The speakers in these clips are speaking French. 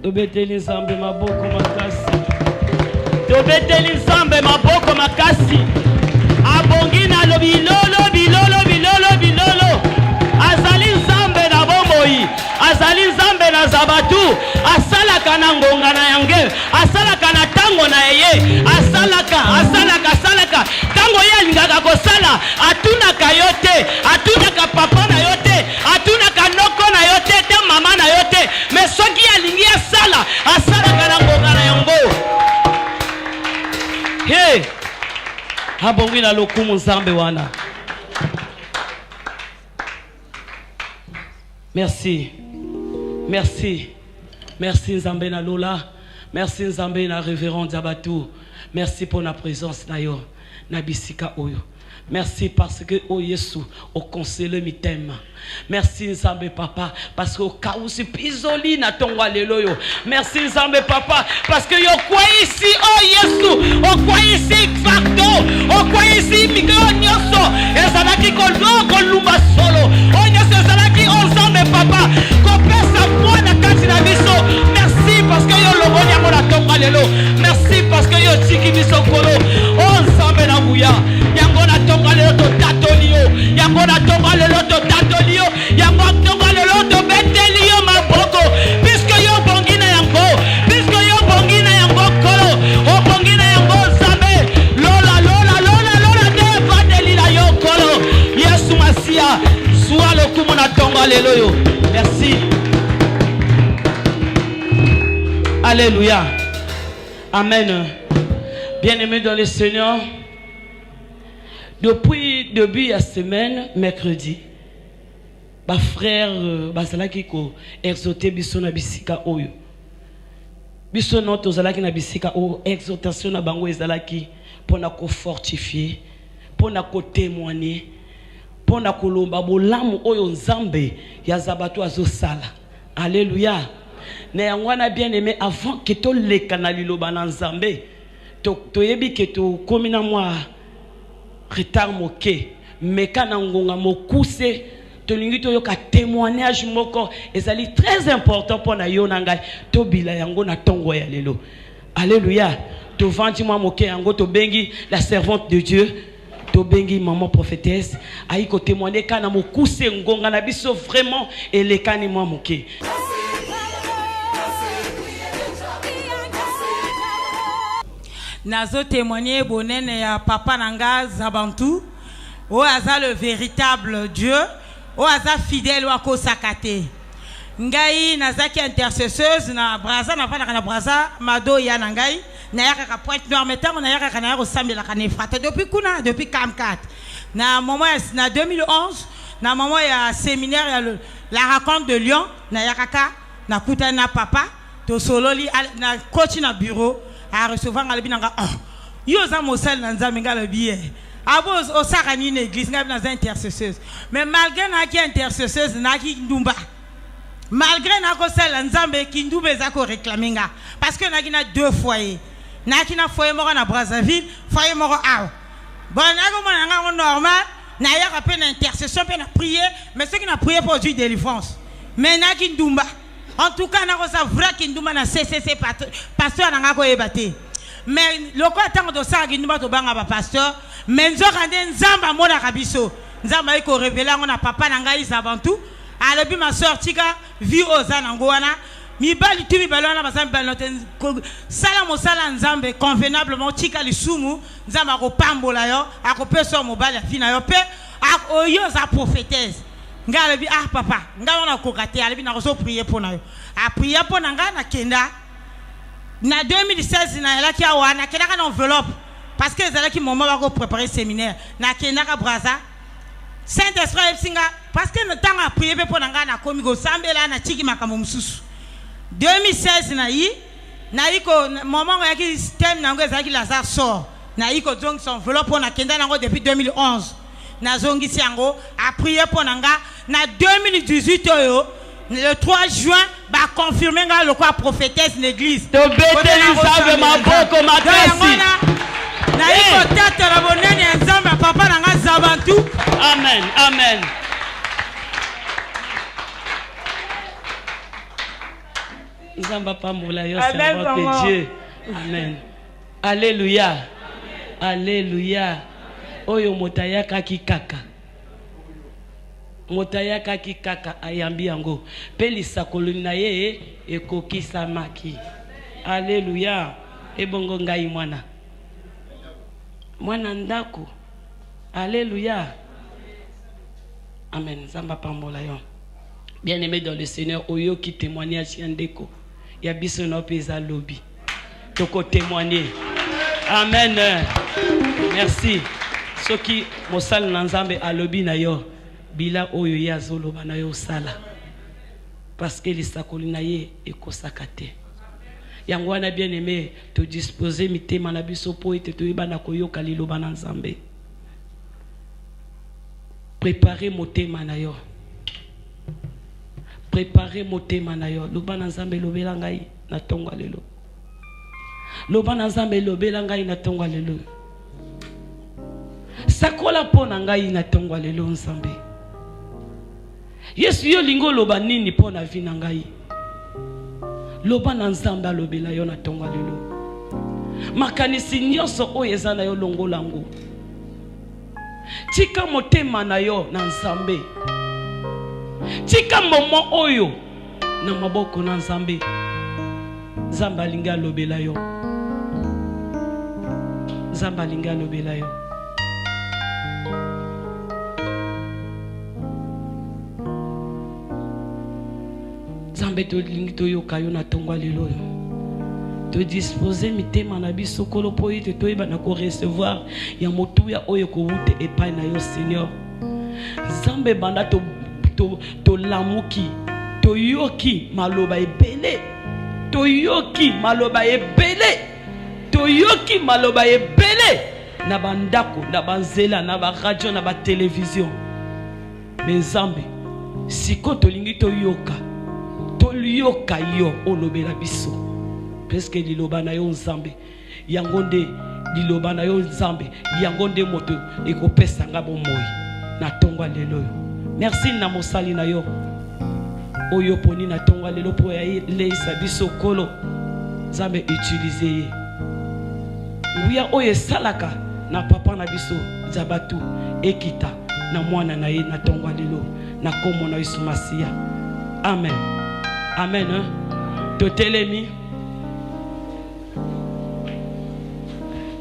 Tobeteli nzambe maboko makasi. Tobeteli nzambe maboko makasi. Abongi na lobi bilolo bilolo bilolo bilolo. Azali nzambe na bomboyi. Azali nzambe na zabatu. Asalaka na ngonga na yange. Asalaka na tango na yeye. Asalaka. Tango ye alingaka kosala. Atunaka yote. Atunaka papa na yote. Atunaka noko na yote. Te mama na yote. Mais soki alingi asala. Asalaka na ngonga na yango. Hey! Abongi na lokumu nzambe wana. Merci. Merci Nzambe na Lola. Merci Nzambe na révérend Diabatou. Merci pour la présence nayo. Na bisika oyo. Merci parce que oh Yesu au conseiller mi t'aime. Merci Nzambe papa parce que au cas où c'est pisoli na tongwa lelo yo. Merci Nzambe papa parce que yo kwa ici oh Yesu au kwa ici facto au kwa ici migro nyoso ezalaki ko lumba solo oh nyoso ezalaki Nzambe papa ko pesa mwana kati na biso. Merci parce que yo loboni ya mona tongwa lelo. Merci parce que yo tiki biso kolo oh Nzambe na buya yango na tongwa lelo to tatolio yango na tongwa lelo to tatolio yango tongwa lelo to betelio maboko puisque yo bongina yango puisque yo bongina yango kolo o bongina yango Nzambe lola de vandelila yo kolo Yesu Masia soit le coup na tongwa lelo yo. Merci. Alléluia. Amen. Bien-aimés dans le Seigneur, depuis début de la semaine, mercredi, ma frère Basalaki ko exhorté biso na bisika oyo. Biso no tozalaki na bisika o exhortation na bango ezalaki pona ko fortifier, pona ko témoigner, pona ko lomba bolamu oyo Nzambe ya zabatu azosala. Alléluia. Na yangwana bien-aimé avant que to leka na liloba na Nzambe, to yebi que to komina moi retard moke meka na ngonga mokuse tolingi to yoka témoignage moko ezali très important pour na yo na ngai to bila yango na tongo ya lelo. Alléluia. To vandi moi moke yango to bengi la servante de Dieu to bengi maman prophétesse ayi ko témoigner kana mokuse ngonga na biso vraiment elekani moi moke. Nazo témoigner bonene ya papa nanga Zabantou o aza le véritable Dieu o aza fidèle wa ko sakate ngai nazaki intercesseuse na braza na fana na braza mado ya ngai na yaka ka Pointe Noire metango na yaka kana sambela kana frate depuis Camcat na moment na 2011 na moment ya séminaire ya la rencontre de Lyon na yaka na kuta na papa to sololi na coach na bureau a recevoir ngalabi nanga yo za mosal na Nzambe ngalabi abo osaka ni na église ngabi na za intercesseuse mais malgré na ki intercesseuse na ki ndumba malgré na ko sala Nzambe ki ndumba za ko réclamer nga parce que na ki na deux foyers na ki na foyer moko na Brazzaville foyer moko aw bon na ko mona nga normal na ya ka pe na intercession pe na prier mais ceux qui na prier pour Dieu délivrance mais na ki ndumba. En tout cas, nous avons vrai qu'il nous a CCC pasteur n'a pas ébattu. Mais le quoi tant de ça qu'il nous a banga pasteur, mais nous avons nzamba mona kabiso. Nzamba iko révéler on a papa nanga Zabantou. Alors puis ma sœur Tika vit aux anangoana. Mi bali tu mi balona basam baloten sala mo sala nzambe convenablement Tika lisumu nzamba ko pambola yo akopeso mo bali afina yo pe oyo za prophétesse. Ngalebi papa nga on a kokate alebi na ko prier pour na yo a prier pour na nga na kenda na 2016 na elaki awa na kenda ka enveloppe parce que ezalaki moment ba ko préparer séminaire na kenda ka braza Saint-Esprit singa parce que le temps a prier pour na nga na komi go sambela na chiki makambo mususu 2016 na yi ko moment ya ki système na ngo ezalaki Lazare sort na yi ko donc son enveloppe pour na kenda na ngo depuis 2011 na zongi siango a prié pour nanga na 2018 le 3 juin ba confirmer nga le quoi prophétesse l'église to beteli Nzambe maboko makasi na iko tata la bonene ya Nzambe papa nanga Zabantou. Amen. Nzamba pambola yo servante de Dieu. Amen. Alléluia. Amen. Alléluia. Oyo motayaka kikaka. Motayaka kikaka ayambi yango. Pelisa koluna ye ekokisa maki. Alléluia. Ebongo ngai mwana. Mwana ndako. Alléluia. Amen. Nzamba pambola yo. Bien-aimé dans le Seigneur, oyo qui témoignage yandeko. Ya biso no pesa lobby. Toko témoigner. Amen. Merci. Ce qui mosal nanzambe a lobby na yo. Bila oyo ya zoloba na yo sala. Parce que les sakolina ye ekosakate. Yango wana bien-aimé, te disposer mitema na biso po ete to ibana koyoka liloba na nzambe. Préparez motema na yo. Préparez motema na yo. Loba na nzambe lobela ngai na tongwa lelo. Loba na nzambe lobela ngai na tongwa lelo. Sakola pona ngai na tongwa lelo nzambe. Yesu yo lingo loba nini pona vi na ngai. Loba na nzambe lobela yo na tongwa lelo. Makanisi nyonso oyo eza na yo longolango. Tika motema na yo na nzambe. Tika momo oyo na maboko na nzambe. Nzambe alinga lobela yo. Nzambe alinga lobela yo. Nzambe to lingi to yoka yo na tongwa lelo yo. Te disposer mitema na biso kolo po ite to iba na ko recevoir ya motuya oyo ko wute epai na yo Seigneur. Nzambe banda to lamuki to yoki maloba ebele. To yoki maloba ebele. To yoki maloba ebele. Na bandako, na banzela, na ba radio, na ba télévision. Mais Nzambe siko to lingi to yoka. To yoka yo olobela biso. Presque liloba na yo nzambe yangonde liloba na yo nzambe yangonde moto ekopesa nga bomoi na tongwa lelo yo. Merci na mosali na yo oyo poni na tongwa lelo po ya leisa biso kolo nzambe utiliser ye nguya oyo salaka na papa na biso zabatu ekita na mwana na ye na tongwa lelo na komo na Yesu Masia. Amen. Amen. Totelemi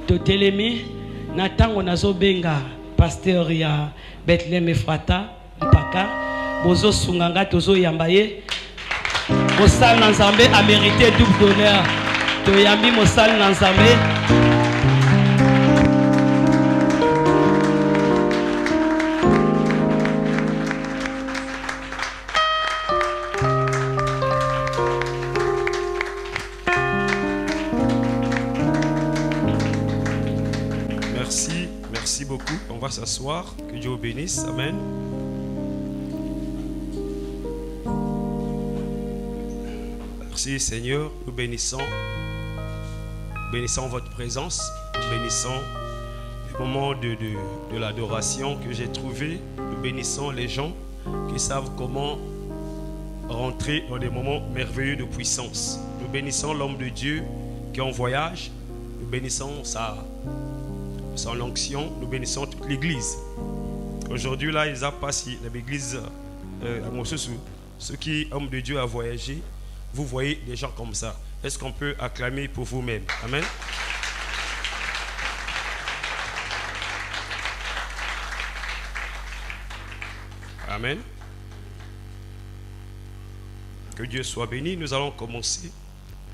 Totelemi na tango nazo benga pasteur ya Bethlehem Efrata mpaka bozo sunganga tozo yambaye mosal na nzambe a mérité double d'honneur to yambi mosal na nzambe. Merci beaucoup. On va s'asseoir. Que Dieu vous bénisse. Amen. Merci Seigneur. Nous bénissons votre présence. Nous bénissons le moment de l'adoration que j'ai trouvé. Nous bénissons les gens qui savent comment rentrer dans des moments merveilleux de puissance. Nous bénissons l'homme de Dieu qui est en voyage. Nous bénissons son onction, nous bénissons toute l'église. Aujourd'hui, là, ils ont passé l'église à Mossousou. Ceux qui, hommes de Dieu, a voyagé, vous voyez des gens comme ça. Est-ce qu'on peut acclamer pour vous-même? Amen. Amen. Que Dieu soit béni. Nous allons commencer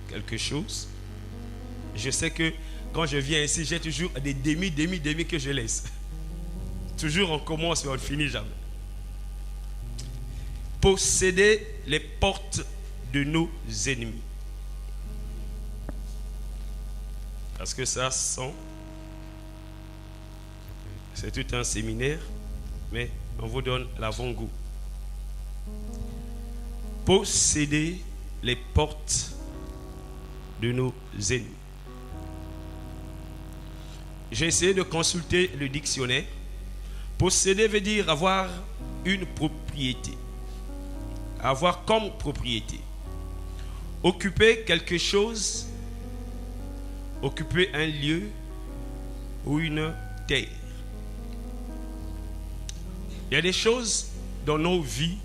quelque chose. Je sais que quand je viens ici, j'ai toujours des demi que je laisse. Toujours on commence et on ne finit jamais. Posséder les portes de nos ennemis. Parce que ça sent. C'est tout un séminaire, mais on vous donne l'avant-goût. Posséder les portes de nos ennemis. J'ai essayé de consulter le dictionnaire. Posséder veut dire avoir une propriété. Avoir comme propriété. occuper quelque chose, occuper un lieu ou une terre. Il y a des choses dans nos vies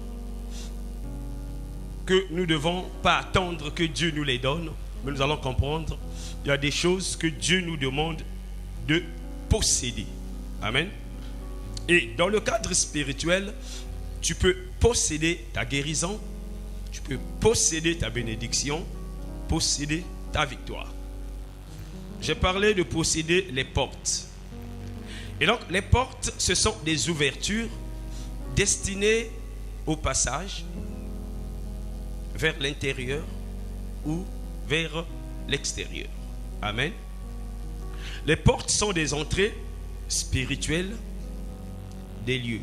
que nous ne devons pas attendre que Dieu nous les donne, mais nous allons comprendre. Il y a des choses que Dieu nous demande de posséder. Amen. Et dans le cadre spirituel, tu peux posséder ta guérison, tu peux posséder ta bénédiction, posséder ta victoire. J'ai parlé de posséder les portes. Et donc, les portes, ce sont des ouvertures destinées au passage vers l'intérieur ou vers l'extérieur. Amen. Les portes sont des entrées spirituelles des lieux.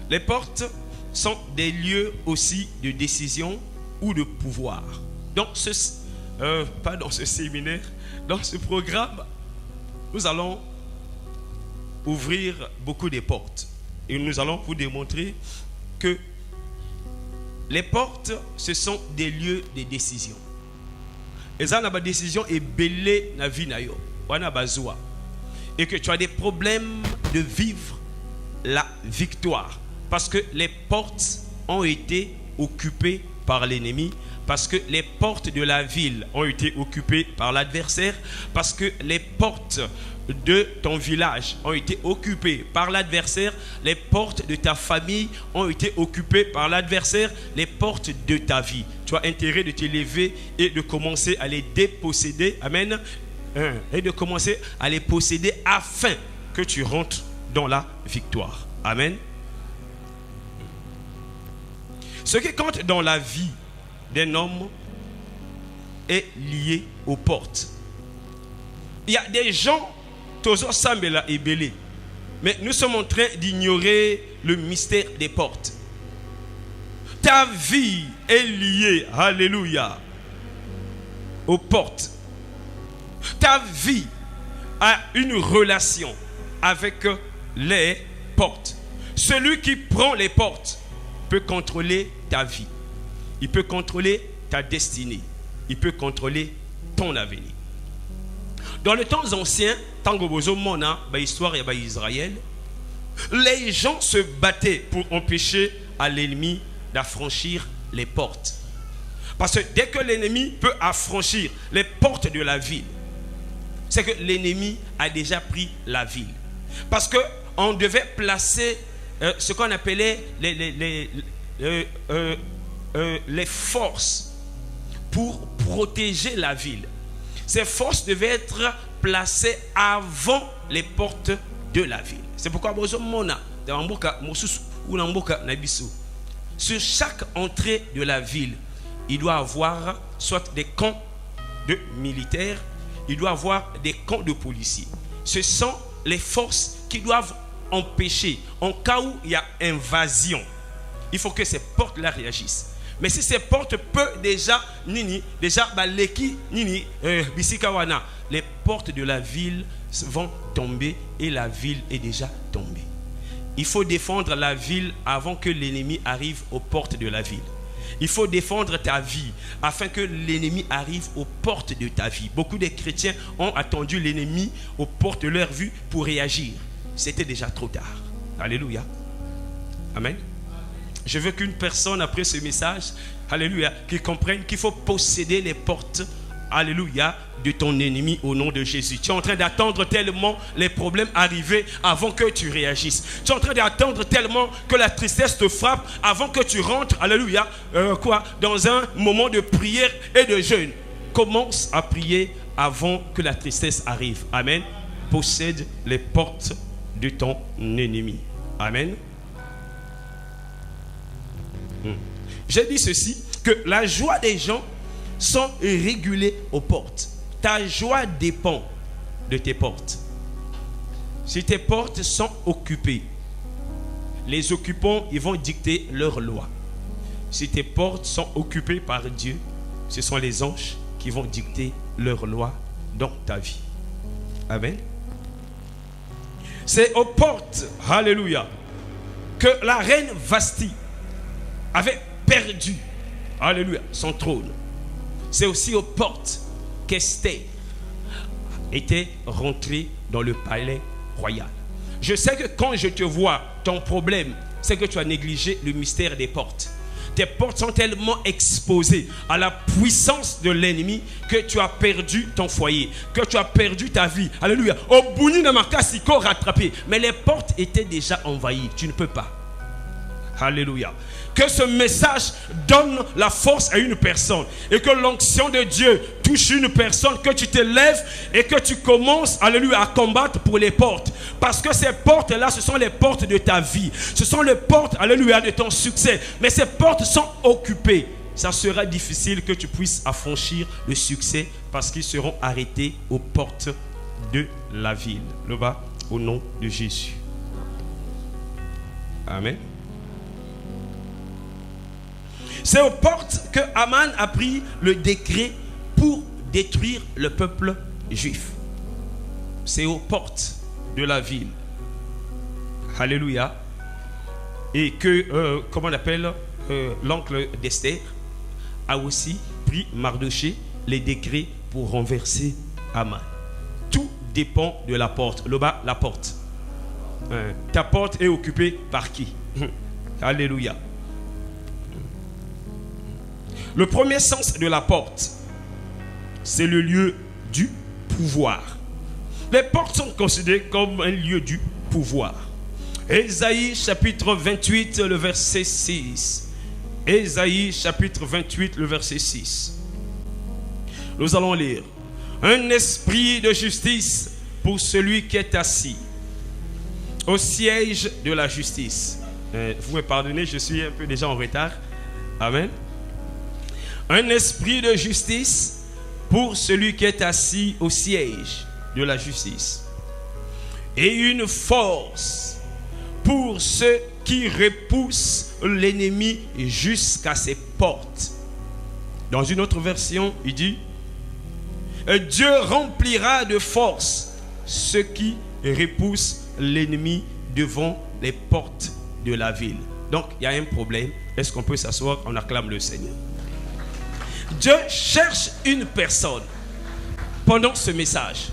Les portes sont des lieux aussi de décision ou de pouvoir. Pas dans ce séminaire, dans ce programme, nous allons ouvrir beaucoup de portes. Et nous allons vous démontrer que les portes, ce sont des lieux de décision. Et ça, la décision est belle dans la vie. Et que tu as des problèmes de vivre la victoire. Parce que les portes ont été occupées par l'ennemi. Parce que les portes de la ville ont été occupées par l'adversaire. Parce que les portes de ton village ont été occupées par l'adversaire. Les portes de ta famille ont été occupées par l'adversaire. Les portes de ta vie. Tu as intérêt de te lever et de commencer à les déposséder. Amen. Et de commencer à les posséder afin que tu rentres dans la victoire. Amen. Ce qui compte dans la vie d'un homme est lié aux portes. Il y a des gens, mais nous sommes en train d'ignorer le mystère des portes. Ta vie est liée, alléluia, aux portes. Ta vie a une relation avec les portes. Celui qui prend les portes peut contrôler ta vie. Il peut contrôler ta destinée. Il peut contrôler ton avenir. Dans les temps anciens, histoire d'Israël, les gens se battaient pour empêcher à l'ennemi d'affranchir les portes. Parce que dès que l'ennemi peut affranchir les portes de la ville, c'est que l'ennemi a déjà pris la ville. Parce qu'on devait placer ce qu'on appelait les forces pour protéger la ville. Ces forces devaient être placées avant les portes de la ville. C'est pourquoi sur chaque entrée de la ville, il doit avoir soit des camps de militaires, il doit avoir des camps de policiers. Ce sont les forces qui doivent empêcher, en cas où il y a invasion, il faut que ces portes-là réagissent. Mais si ces portes peuvent les portes de la ville vont tomber et la ville est déjà tombée. Il faut défendre la ville avant que l'ennemi arrive aux portes de la ville. Il faut défendre ta vie afin que l'ennemi arrive aux portes de ta vie. Beaucoup de chrétiens ont attendu l'ennemi aux portes de leur vie pour réagir. C'était déjà trop tard. Alléluia. Amen. Je veux qu'une personne après ce message, alléluia, qui comprenne qu'il faut posséder les portes, alléluia, de ton ennemi au nom de Jésus. Tu es en train d'attendre tellement les problèmes arriver avant que tu réagisses. Tu es en train d'attendre tellement que la tristesse te frappe avant que tu rentres, alléluia, dans un moment de prière et de jeûne. Commence à prier avant que la tristesse arrive. Amen. Possède les portes de ton ennemi. Amen. J'ai dit ceci, que la joie des gens sont régulées aux portes. Ta joie dépend de tes portes. Si tes portes sont occupées, les occupants, ils vont dicter leurs lois. Si tes portes sont occupées par Dieu, ce sont les anges qui vont dicter leurs lois dans ta vie. Amen. C'est aux portes, alléluia, que la reine Vasti avait perdu, alléluia, son trône. C'est aussi aux portes qu'Esther était rentrée dans le palais royal. Je sais que quand je te vois, ton problème, c'est que tu as négligé le mystère des portes. Tes portes sont tellement exposées à la puissance de l'ennemi que tu as perdu ton foyer, que tu as perdu ta vie. Alléluia. Au bout de ma cassico rattrapé. Mais les portes étaient déjà envahies. Tu ne peux pas. Alléluia. Que ce message donne la force à une personne et que l'onction de Dieu touche une personne, que tu te lèves et que tu commences, alléluia, à combattre pour les portes. Parce que ces portes-là, ce sont les portes de ta vie. Ce sont les portes, alléluia, de ton succès. Mais ces portes sont occupées. Ça sera difficile que tu puisses affranchir le succès parce qu'ils seront arrêtés aux portes de la ville. Le bas, au nom de Jésus. Amen. C'est aux portes que Aman a pris le décret pour détruire le peuple juif. C'est aux portes de la ville. Alléluia. Et que, comment on appelle, l'oncle d'Esther a aussi pris Mardoché les décrets pour renverser Aman. Tout dépend de la porte. Le bas, la porte. Ta porte est occupée par qui? Alléluia. Le premier sens de la porte, c'est le lieu du pouvoir. Les portes sont considérées comme un lieu du pouvoir. Ésaïe chapitre 28, le verset 6. Ésaïe chapitre 28, le verset 6. Nous allons lire. Un esprit de justice pour celui qui est assis au siège de la justice. Vous me pardonnez, je suis un peu déjà en retard. Amen. Un esprit de justice pour celui qui est assis au siège de la justice. Et une force pour ceux qui repoussent l'ennemi jusqu'à ses portes. Dans une autre version, il dit: Dieu remplira de force ceux qui repoussent l'ennemi devant les portes de la ville. Donc, il y a un problème. Est-ce qu'on peut s'asseoir? On acclame le Seigneur. Dieu cherche une personne pendant ce message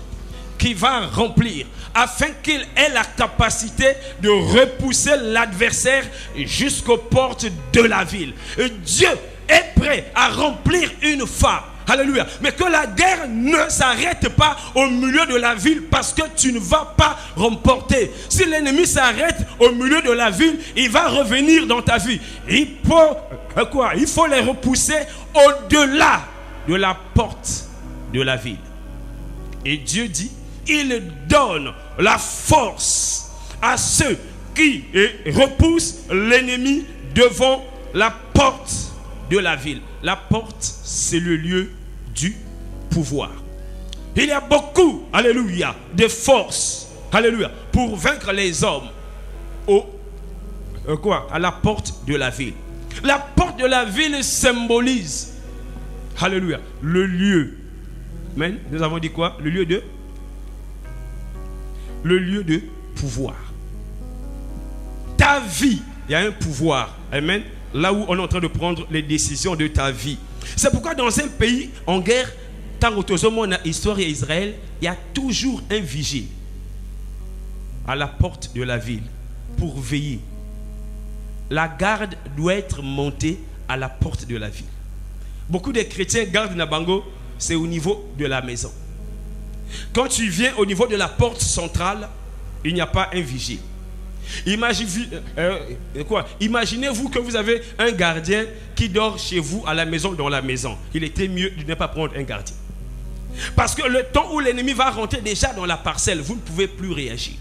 qui va remplir afin qu'il ait la capacité de repousser l'adversaire jusqu'aux portes de la ville. Et Dieu est prêt à remplir une femme. Alléluia. Mais que la guerre ne s'arrête pas au milieu de la ville parce que tu ne vas pas remporter. Si l'ennemi s'arrête au milieu de la ville, il va revenir dans ta vie. Il faut les repousser au-delà de la porte de la ville. Et Dieu dit, il donne la force à ceux qui repoussent l'ennemi devant la porte de la ville. La porte, c'est le lieu du pouvoir. Il y a beaucoup, alléluia, de force, alléluia, pour vaincre les hommes à la porte de la ville. La porte de la ville symbolise, alléluia, le lieu. Amen. Nous avons dit quoi? Le lieu de pouvoir. Ta vie, il y a un pouvoir. Amen. Là où on est en train de prendre les décisions de ta vie. C'est pourquoi dans un pays en guerre, tant on a histoire et Israël, il y a toujours un vigile à la porte de la ville pour veiller. La garde doit être montée à la porte de la ville. Beaucoup de chrétiens gardent Nabango, c'est au niveau de la maison. Quand tu viens au niveau de la porte centrale, il n'y a pas un vigile. Imaginez-vous que vous avez un gardien qui dort chez vous à la maison, dans la maison. Il était mieux de ne pas prendre un gardien. Parce que le temps où l'ennemi va rentrer déjà dans la parcelle, vous ne pouvez plus réagir.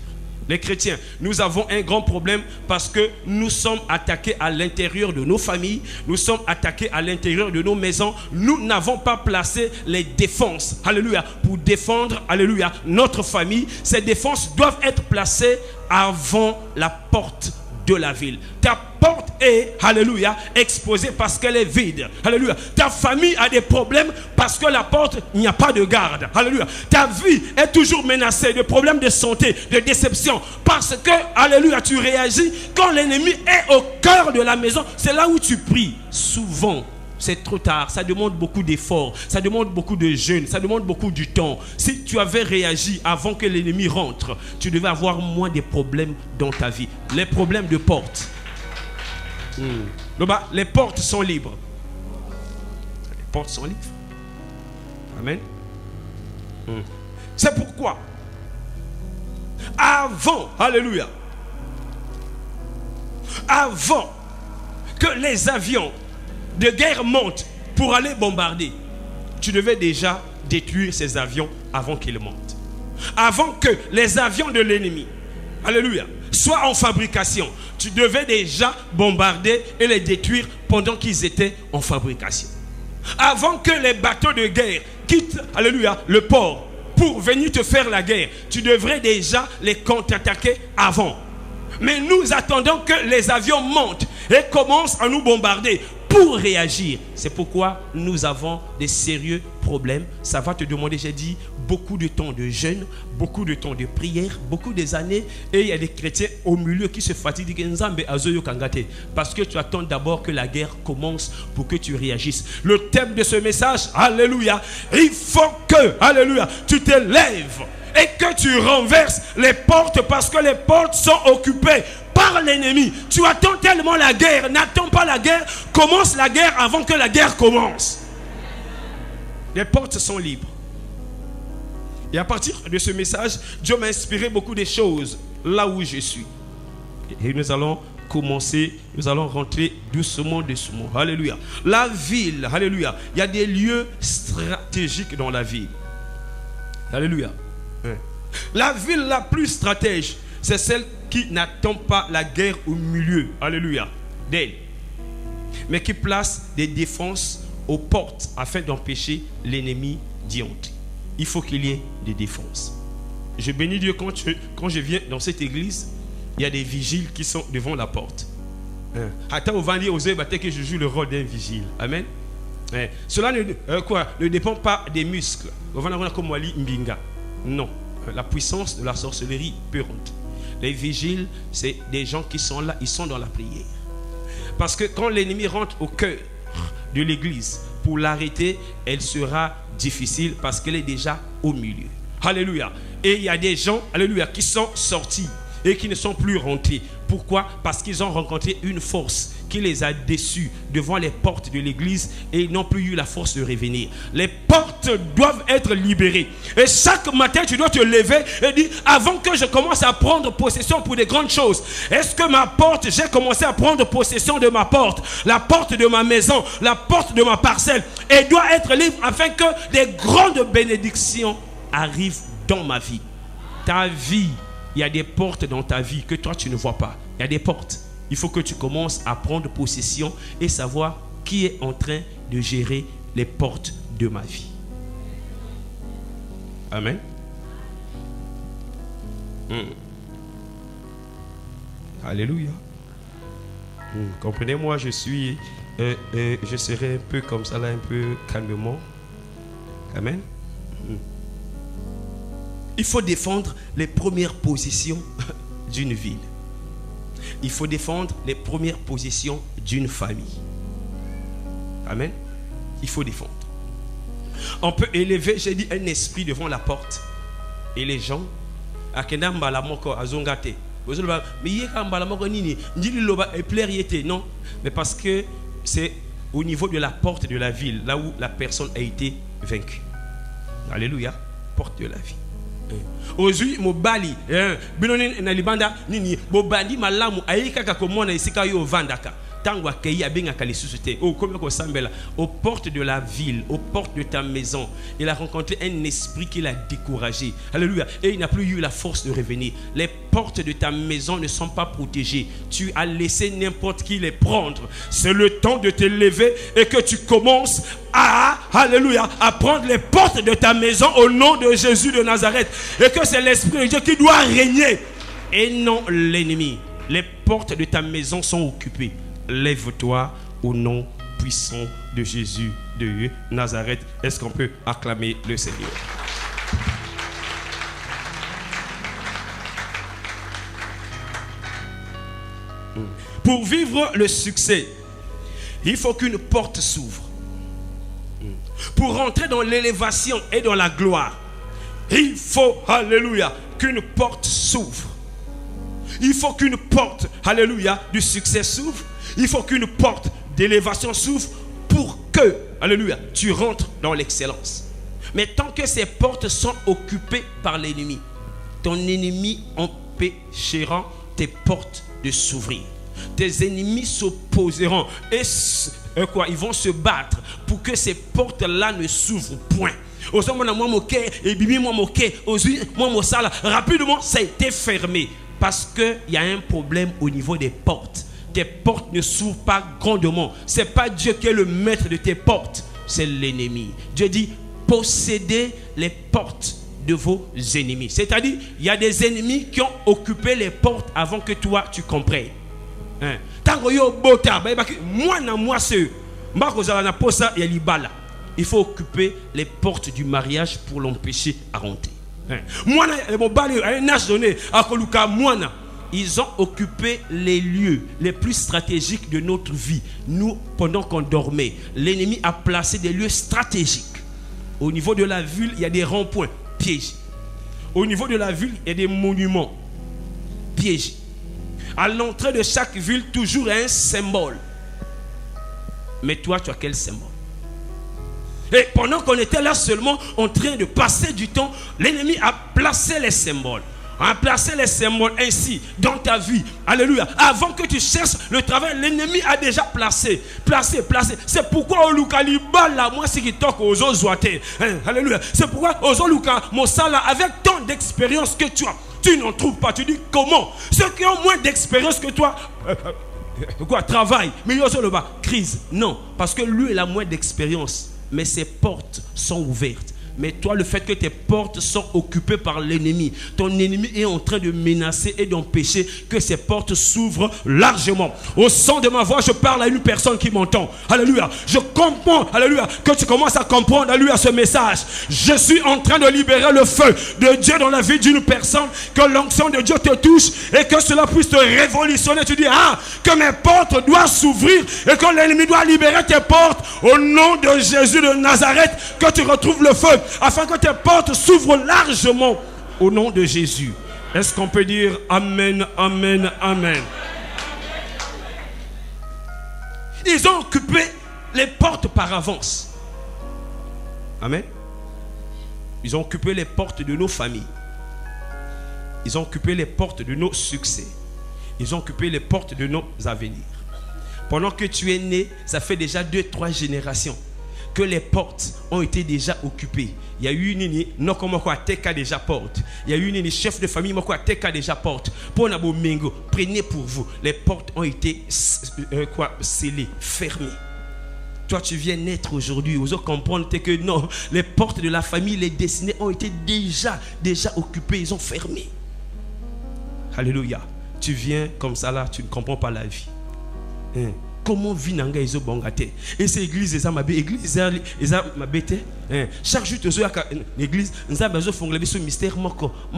Les chrétiens, nous avons un grand problème parce que nous sommes attaqués à l'intérieur de nos familles, nous sommes attaqués à l'intérieur de nos maisons. Nous n'avons pas placé les défenses, alléluia, pour défendre, alléluia, notre famille. Ces défenses doivent être placées avant la porte de la ville. Ta porte est, alléluia, exposée parce qu'elle est vide. Alléluia. Ta famille a des problèmes parce que la porte, il n'y a pas de garde. Alléluia. Ta vie est toujours menacée de problèmes de santé, de déception. Parce que, alléluia, tu réagis quand l'ennemi est au cœur de la maison. C'est là où tu pries. Souvent, c'est trop tard. Ça demande beaucoup d'efforts, ça demande beaucoup de jeûne, ça demande beaucoup du temps. Si tu avais réagi avant que l'ennemi rentre, tu devais avoir moins de problèmes dans ta vie. Les problèmes de porte. Les portes sont libres. Les portes sont libres. Amen. C'est pourquoi, avant que les avions de guerre montent pour aller bombarder, tu devais déjà détruire ces avions avant qu'ils montent. Avant que les avions de l'ennemi, soient en fabrication, tu devais déjà bombarder et les détruire pendant qu'ils étaient en fabrication. Avant que les bateaux de guerre quittent, le port pour venir te faire la guerre, tu devrais déjà les contre-attaquer avant. Mais nous attendons que les avions montent et commencent à nous bombarder pour réagir. C'est pourquoi nous avons des sérieux problèmes. Ça va te demander, j'ai dit, beaucoup de temps de jeûne, beaucoup de temps de prière, beaucoup des années. Et il y a des chrétiens au milieu qui se fatiguent. Parce que tu attends d'abord que la guerre commence pour que tu réagisses. Le thème de ce message, alléluia, il faut que, alléluia, tu te lèves et que tu renverses les portes parce que les portes sont occupées par l'ennemi. Tu attends tellement la guerre. N'attends pas la guerre. Commence la guerre avant que la guerre commence. Les portes sont libres. Et à partir de ce message, Dieu m'a inspiré beaucoup de choses là où je suis. Et nous allons commencer, nous allons rentrer doucement. Alléluia. La ville, alléluia. Il y a des lieux stratégiques dans la ville. Alléluia. La ville la plus stratège, c'est celle qui n'attend pas la guerre au milieu, alléluia, d'elle, mais qui place des défenses aux portes afin d'empêcher l'ennemi d'y entrer. Il faut qu'il y ait des défenses. Je bénis Dieu quand je viens dans cette église, il y a des vigiles qui sont devant la porte. Attends, on va dire aux ébattés que je joue le rôle d'un vigile. Amen. Cela ne dépend pas des muscles. Non, la puissance de la sorcellerie peut rentrer. Les vigiles, c'est des gens qui sont là, ils sont dans la prière. Parce que quand l'ennemi rentre au cœur de l'église, pour l'arrêter, elle sera difficile parce qu'elle est déjà au milieu. Alléluia. Et il y a des gens, alléluia, qui sont sortis et qui ne sont plus rentrés. Pourquoi? Parce qu'ils ont rencontré une force qui les a déçus devant les portes de l'église et ils n'ont plus eu la force de revenir. Les portes doivent être libérées. Et chaque matin, tu dois te lever et dire, avant que je commence à prendre possession pour des grandes choses, est-ce que ma porte, j'ai commencé à prendre possession de ma porte, la porte de ma maison, la porte de ma parcelle, et doit être libre afin que des grandes bénédictions arrivent dans ma vie. Ta vie, il y a des portes dans ta vie que toi tu ne vois pas. Il y a des portes. Il faut que tu commences à prendre possession et savoir qui est en train de gérer les portes de ma vie. Amen. Alléluia. Comprenez-moi, je serai un peu comme ça là, un peu calmement. Amen. Il faut défendre les premières positions d'une ville. Il faut défendre les premières positions d'une famille. Amen. Il faut défendre. On peut élever, j'ai dit, un esprit devant la porte. Et les gens, non, mais parce que c'est au niveau de la porte de la ville, là où la personne a été vaincue. Alléluia. Porte de la vie. Aujourd'hui, mobali, binoni na libanda nini, mobali malamu aika kakomona isika yo vandaka. Tangwa kei abenga kalissusité. Oh, comme le sambela, aux portes de la ville, aux portes de ta maison, il a rencontré un esprit qui l'a découragé. Alléluia. Et il n'a plus eu la force de revenir. Les portes de ta maison ne sont pas protégées. Tu as laissé n'importe qui les prendre. C'est le temps de te lever et que tu commences à, alléluia, à prendre les portes de ta maison au nom de Jésus de Nazareth. Et que c'est l'Esprit de Dieu qui doit régner et non l'ennemi. Les portes de ta maison sont occupées. Lève-toi au nom puissant de Jésus de Nazareth. Est-ce qu'on peut acclamer le Seigneur? Pour vivre le succès, il faut qu'une porte s'ouvre. pour rentrer dans l'élévation et dans la gloire, il faut, alléluia, qu'une porte s'ouvre. Il faut qu'une porte, alléluia, du succès s'ouvre. Il faut qu'une porte d'élévation s'ouvre pour que, alléluia, tu rentres dans l'excellence. Mais tant que ces portes sont occupées par l'ennemi, ton ennemi empêchera tes portes de s'ouvrir. Tes ennemis s'opposeront et ils vont se battre pour que ces portes-là ne s'ouvrent point. Rapidement, ça a été fermé parce qu'il y a un problème au niveau des portes. Tes portes ne s'ouvrent pas grandement. Ce n'est pas Dieu qui est le maître de tes portes, c'est l'ennemi. Dieu dit, possédez les portes de vos ennemis. C'est-à-dire, il y a des ennemis qui ont occupé les portes avant que toi, tu comprennes. Il faut occuper les portes du mariage pour l'empêcher à rentrer. Ils ont occupé les lieux les plus stratégiques de notre vie. Nous, pendant qu'on dormait, l'ennemi a placé des lieux stratégiques. Au niveau de la ville, il y a des ronds-points piégés. Au niveau de la ville, il y a des monuments piégés. À l'entrée de chaque ville, toujours un symbole. Mais toi, tu as quel symbole? Et pendant qu'on était là seulement en train de passer du temps, l'ennemi a placé les symboles. A placé les symboles ainsi dans ta vie. Alléluia. Avant que tu cherches le travail, l'ennemi a déjà placé. C'est pourquoi au Lukaliba là, moi c'est qui toque aux autres. Alléluia. C'est pourquoi aux autres mon sala avec tant d'expérience que tu as, tu n'en trouves pas. Tu dis comment? Ceux qui ont moins d'expérience que toi, travail, mais il y a aussi le bas, crise. Non, parce que lui il a moins d'expérience, mais ses portes sont ouvertes. Mais toi, le fait que tes portes sont occupées par l'ennemi, ton ennemi est en train de menacer et d'empêcher que ces portes s'ouvrent largement. Au son de ma voix, je parle à une personne qui m'entend. Alléluia. Je comprends, alléluia, que tu commences à comprendre, alléluia, ce message. Je suis en train de libérer le feu de Dieu dans la vie d'une personne, que l'onction de Dieu te touche et que cela puisse te révolutionner. Tu dis, que mes portes doivent s'ouvrir et que l'ennemi doit libérer tes portes au nom de Jésus de Nazareth, que tu retrouves le feu, afin que tes portes s'ouvrent largement au nom de Jésus. Est-ce qu'on peut dire Amen, Amen, Amen? Ils ont occupé les portes par avance. Amen. Ils ont occupé les portes de nos familles. Ils ont occupé les portes de nos succès. Ils ont occupé les portes de nos avenirs. Pendant que tu es né, ça fait déjà 2-3 générations que les portes ont été déjà occupées. Il y a eu une non comme quoi teka déjà porte. Il y a eu une chef de famille quoi teka déjà porte. Pour Nabo Mengo, prenez pour vous. Les portes ont été scellées, fermées. Toi tu viens naître aujourd'hui, vous allez comprendre que non, les portes de la famille, les destinées ont été déjà occupées, ils ont fermé. Alléluia. Tu viens comme ça là, tu ne comprends pas la vie. Comment vit nanga izo bongate? Et c'est église ça ma église ça ma bête. Chaque jour tu as l'église, nous avons besoin de faire mystère moko. Et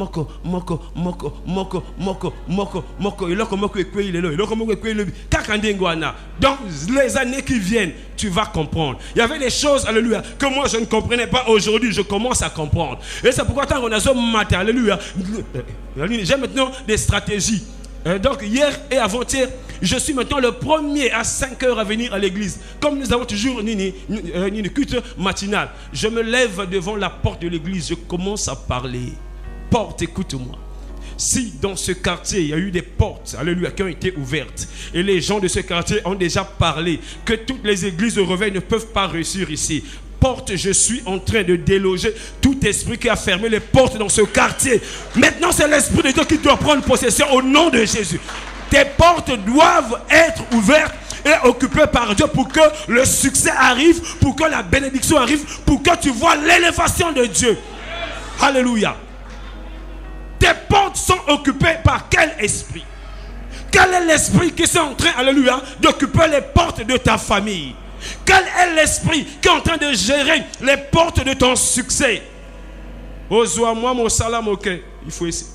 là comment que il est là, là comment que il est kakandengwana. Donc les années qui viennent, tu vas comprendre. Il y avait des choses, alléluia, que moi je ne comprenais pas aujourd'hui, je commence à comprendre. Et c'est pourquoi tant qu'on a ce matin, alléluia, j'ai maintenant des stratégies. Donc hier et avant-hier, je suis maintenant le premier à 5 heures à venir à l'église. Comme nous avons toujours une culte matinale. Je me lève devant la porte de l'église, je commence à parler. Porte, écoute-moi. Si dans ce quartier, il y a eu des portes, alléluia, qui ont été ouvertes, et les gens de ce quartier ont déjà parlé que toutes les églises de réveil ne peuvent pas réussir ici. Porte, je suis en train de déloger tout esprit qui a fermé les portes dans ce quartier. Maintenant, c'est l'esprit de Dieu qui doit prendre possession au nom de Jésus. Tes portes doivent être ouvertes et occupées par Dieu pour que le succès arrive, pour que la bénédiction arrive, pour que tu vois l'élévation de Dieu. Alléluia. Tes portes sont occupées par quel esprit? Quel est l'esprit qui est en train, alléluia, d'occuper les portes de ta famille? Quel est l'esprit qui est en train de gérer les portes de ton succès? Ozoa moi mon salam ok, il faut essayer.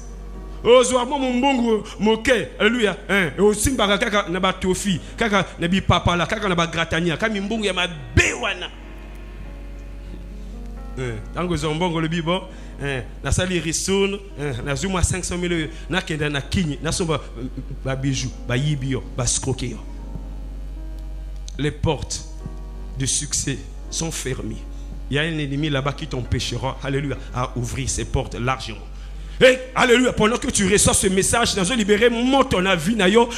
Ozoa moi mon bongo ok, alléluia. Aussi mbaka kaka na ba tofi, kaka na bi papa la, kaka na ba gratania, kaka mbongo ya ma bewana. Tango zombongo le bibo. Na sali risoun. Na zuma 500 000 euros. Na kenda na kini. Na somba ba bijou. Ba yibio. Ba skrokeyo. Les portes de succès sont fermées. Il y a un ennemi là-bas qui t'empêchera, alléluia, à ouvrir ces portes largement. Et alléluia, pendant que tu reçois ce message, nous allons libérer ton avis, nous allons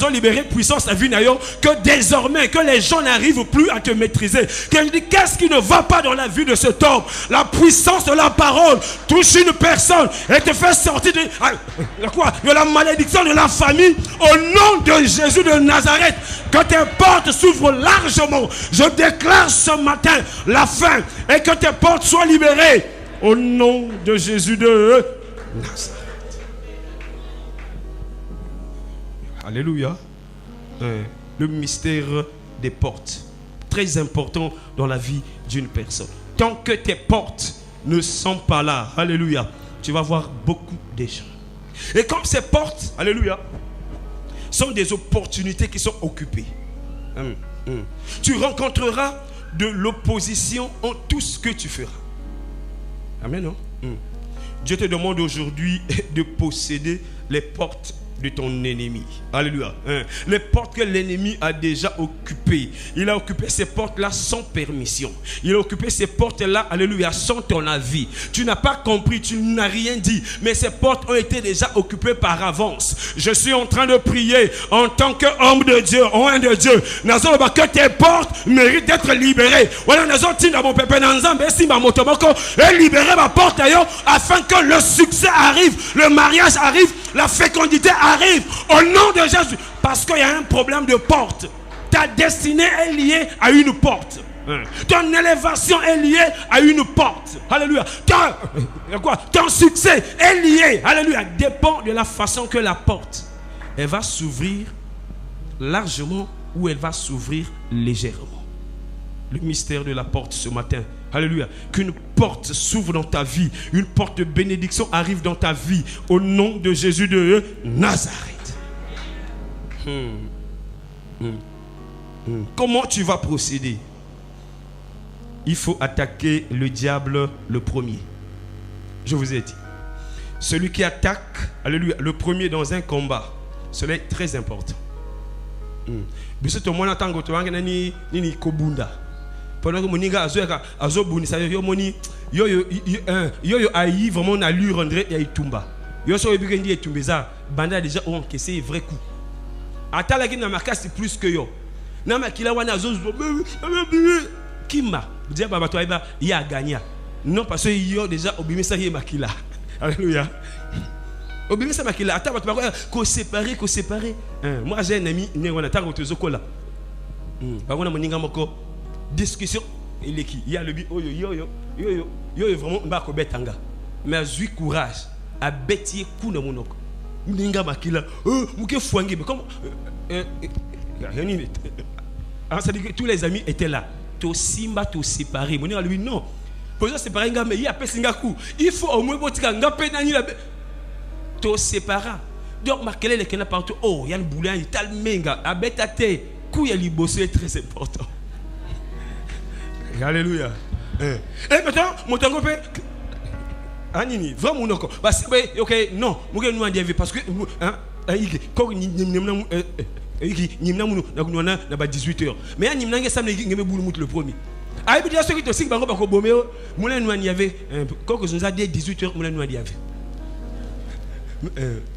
libérer puissance à vie, que désormais, que les gens n'arrivent plus à te maîtriser. Qu'est-ce qui ne va pas dans la vie de cet homme? La puissance de la parole touche une personne et te fait sortir de la malédiction de la famille au nom de Jésus de Nazareth. Que tes portes s'ouvrent largement. Je déclare ce matin la fin et que tes portes soient libérées au nom de Jésus de Nazareth. Alléluia. Le mystère des portes. Très important dans la vie d'une personne. Tant que tes portes ne sont pas là, alléluia, tu vas voir beaucoup de gens. Et comme ces portes, alléluia, sont des opportunités qui sont occupées. Tu rencontreras de l'opposition en tout ce que tu feras. Amen, non? Dieu te demande aujourd'hui de posséder les portes de ton ennemi. Alléluia. Les portes que l'ennemi a déjà occupées. Il a occupé ces portes-là sans permission. Il a occupé ces portes-là, alléluia, sans ton avis. Tu n'as pas compris, tu n'as rien dit. Mais ces portes ont été déjà occupées par avance. Je suis en train de prier en tant qu'homme de Dieu, homme de Dieu. Que tes portes méritent d'être libérées. Voilà, et libérer ma porte ailleurs afin que le succès arrive, le mariage arrive, la fécondité arrive au nom de Jésus. Parce qu'il y a un problème de porte. Ta destinée est liée à une porte. Ton élévation est liée à une porte. Alléluia. Ton succès est lié, alléluia, dépend de la façon que la porte, elle va s'ouvrir largement ou elle va s'ouvrir légèrement. Le mystère de la porte ce matin. Alléluia. Qu'une porte s'ouvre dans ta vie. Une porte de bénédiction arrive dans ta vie. Au nom de Jésus de Nazareth. Comment tu vas procéder? Il faut attaquer le diable le premier. Je vous ai dit. Celui qui attaque, alléluia, le premier dans un combat. Cela est très important. Pendant que Moninga azo bunisa yo moni yo ayi vraiment na lui rendre ya itumba. Yo so ebikendi etumbeza banda déjà on encaissé vrai coup. Atala ki na makasi plus que yo. Na makila wana azo Kima dire baba toi ba ya gagné. Non parce que yo déjà obimisa ye makila. Alléluia. Obimisa makila ata bato ba ko séparer. Moi j'ai un ami né wana tango tozokola. Ba wana Moninga moko discussion il y a le bi yo vraiment ba ko betanga mais azui courage a betier coup na monoko Moninga makila muke fwangi comme ça dit que tous les amis étaient là to simba to séparer Moninga lui non pour ça séparer nga mais il a pesinga coup il faut au moins botika nga pe nani la to séparer donc makele le kena partout il y a le boulin il tal menga a betate coup ya liboso est très important. Alléluia. Et maintenant, mon tango peut. Anini, vraiment non. Parce que, ok, non, moi je nous en dis parce que, quand ni na 18h. Mais ni mnanga ça me boule le premier. Aïe, bien sûr que tu sais que bango bako bomeo, moulin nous en y avait. Quand que nous a dit 18h, moulin nous en y avait.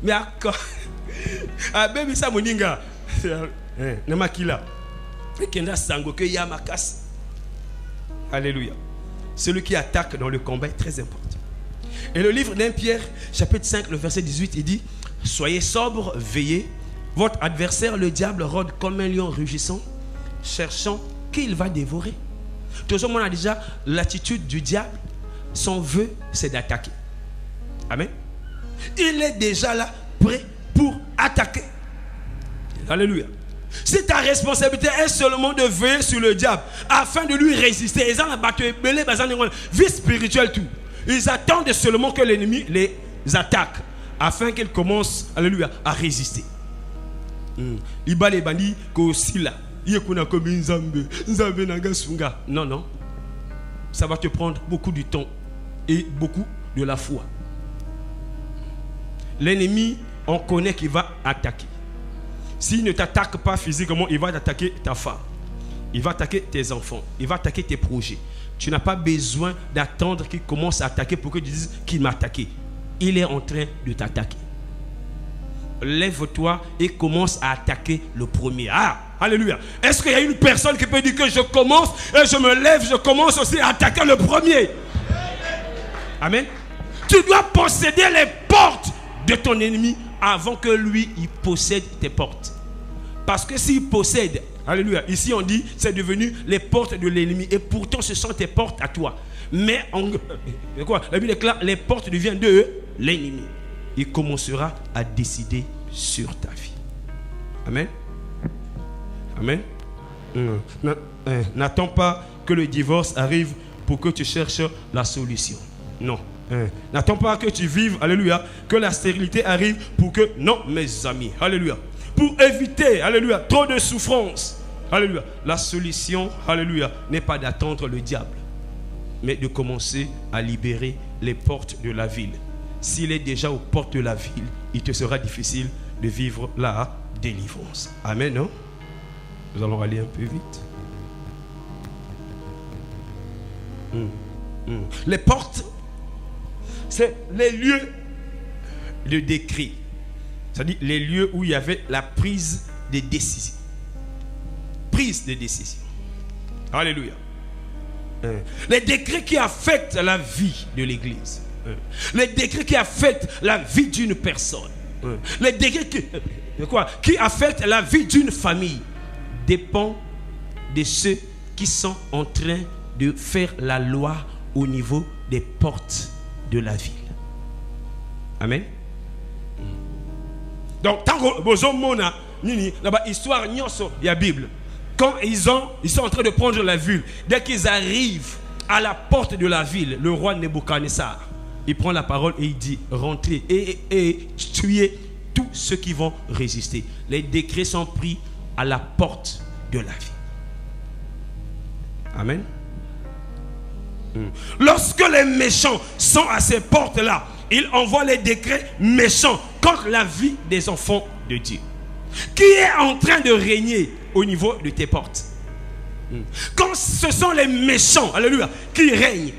Mais encore. Ah, baby ça moninga. Na makila. Et kenda sango que ya makas. Alléluia. Celui qui attaque dans le combat est très important. Et le livre d'Un Pierre, chapitre 5, le verset 18, il dit: soyez sobres, veillez. Votre adversaire, le diable, rôde comme un lion rugissant, cherchant qui il va dévorer. Tout le monde a déjà l'attitude du diable. Son vœu, c'est d'attaquer. Amen. Il est déjà là, prêt pour attaquer. Alléluia. Si ta responsabilité est seulement de veiller sur le diable afin de lui résister, ils ont abattu vie spirituelle tout. Ils attendent seulement que l'ennemi les attaque afin qu'il commence, alléluia, à résister. Il bat les bandits comme si là, il y a comme Nzambe nanga sunga. Non. ça va te prendre beaucoup de temps et beaucoup de la foi. L'ennemi, on connaît qu'il va attaquer. S'il ne t'attaque pas physiquement, il va attaquer ta femme. Il va attaquer tes enfants. Il va attaquer tes projets. Tu n'as pas besoin d'attendre qu'il commence à attaquer pour que tu dises qu'il m'a attaqué. Il est en train de t'attaquer. Lève-toi et commence à attaquer le premier. Ah, alléluia. Est-ce qu'il y a une personne qui peut dire que je commence et je me lève, je commence aussi à attaquer le premier? Amen. Tu dois posséder les portes de ton ennemi avant que lui, il possède tes portes. Parce que s'il possède, alléluia, ici on dit, c'est devenu les portes de l'ennemi. Et pourtant, ce sont tes portes à toi. Mais, la Bible déclare, les portes deviennent de l'ennemi. Il commencera à décider sur ta vie. Amen. Amen. N'attends pas que le divorce arrive pour que tu cherches la solution. Non. N'attends pas que tu vives, alléluia, que la stérilité arrive pour que, non, mes amis, alléluia, pour éviter, alléluia, trop de souffrance, alléluia, la solution, alléluia, n'est pas d'attendre le diable, mais de commencer à libérer les portes de la ville. S'il est déjà aux portes de la ville, il te sera difficile de vivre la délivrance. Amen, non? Nous allons aller un peu vite. Les portes, c'est les lieux de décret. C'est-à-dire les lieux où il y avait la prise de décision. Prise de décision. Alléluia. Les décrets qui affectent la vie de l'Église. Les décrets qui affectent la vie d'une personne. Les décrets qui affectent la vie d'une famille dépendent de ceux qui sont en train de faire la loi au niveau des portes de la ville. Amen. Donc, tant que vous avez histoire il y a Bible. Quand ils sont en train de prendre la ville, dès qu'ils arrivent à la porte de la ville, le roi Nebuchadnezzar, il prend la parole et il dit, rentrez et tuez tous ceux qui vont résister. Les décrets sont pris à la porte de la ville. Amen. Lorsque les méchants sont à ces portes-là, ils envoient les décrets méchants contre la vie des enfants de Dieu. Qui est en train de régner au niveau de tes portes? Quand ce sont les méchants, alléluia, qui règnent,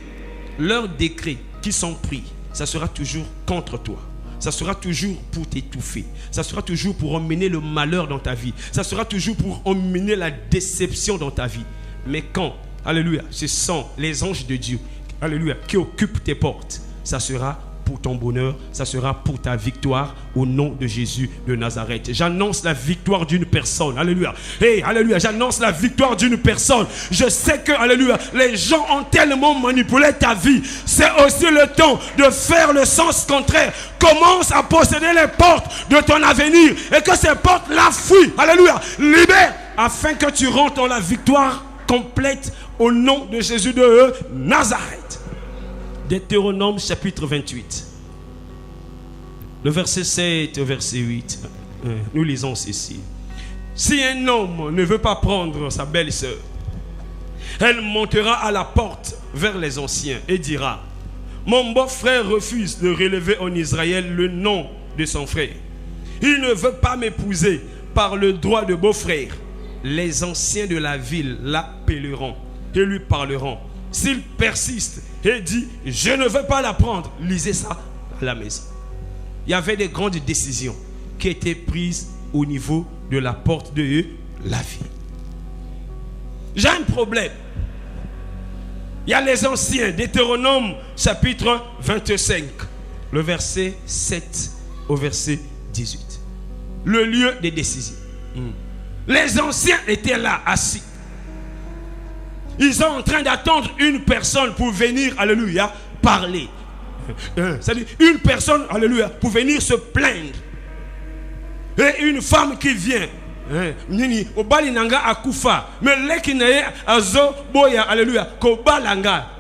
leurs décrets qui sont pris, ça sera toujours contre toi. Ça sera toujours pour t'étouffer. Ça sera toujours pour emmener le malheur dans ta vie. Ça sera toujours pour emmener la déception dans ta vie. Mais quand, alléluia, ce sont les anges de Dieu, alléluia, qui occupent tes portes, ça sera pour ton bonheur, ça sera pour ta victoire au nom de Jésus de Nazareth. J'annonce la victoire d'une personne. Alléluia. Hey, alléluia, j'annonce la victoire d'une personne. Je sais que, alléluia, les gens ont tellement manipulé ta vie. C'est aussi le temps de faire le sens contraire. Commence à posséder les portes de ton avenir et que ces portes la fuient. Alléluia. Libère afin que tu rentres dans la victoire complète au nom de Jésus de Nazareth. Deutéronome chapitre 28. Le verset 7 au verset 8. Nous lisons ceci. Si un homme ne veut pas prendre sa belle-sœur, elle montera à la porte vers les anciens et dira: mon beau-frère refuse de relever en Israël le nom de son frère. Il ne veut pas m'épouser par le droit de beau-frère. Les anciens de la ville l'appelleront et lui parleront. S'il persiste et dit je ne veux pas la prendre, lisez ça à la maison. Il y avait des grandes décisions qui étaient prises au niveau de la porte de la ville. J'ai un problème. Il y a les anciens, Deutéronome chapitre 25, le verset 7 au verset 18. Le lieu des décisions. Les anciens étaient là, assis. Ils sont en train d'attendre une personne pour venir, alléluia, parler. C'est-à-dire une personne, alléluia, pour venir se plaindre. Et une femme qui vient.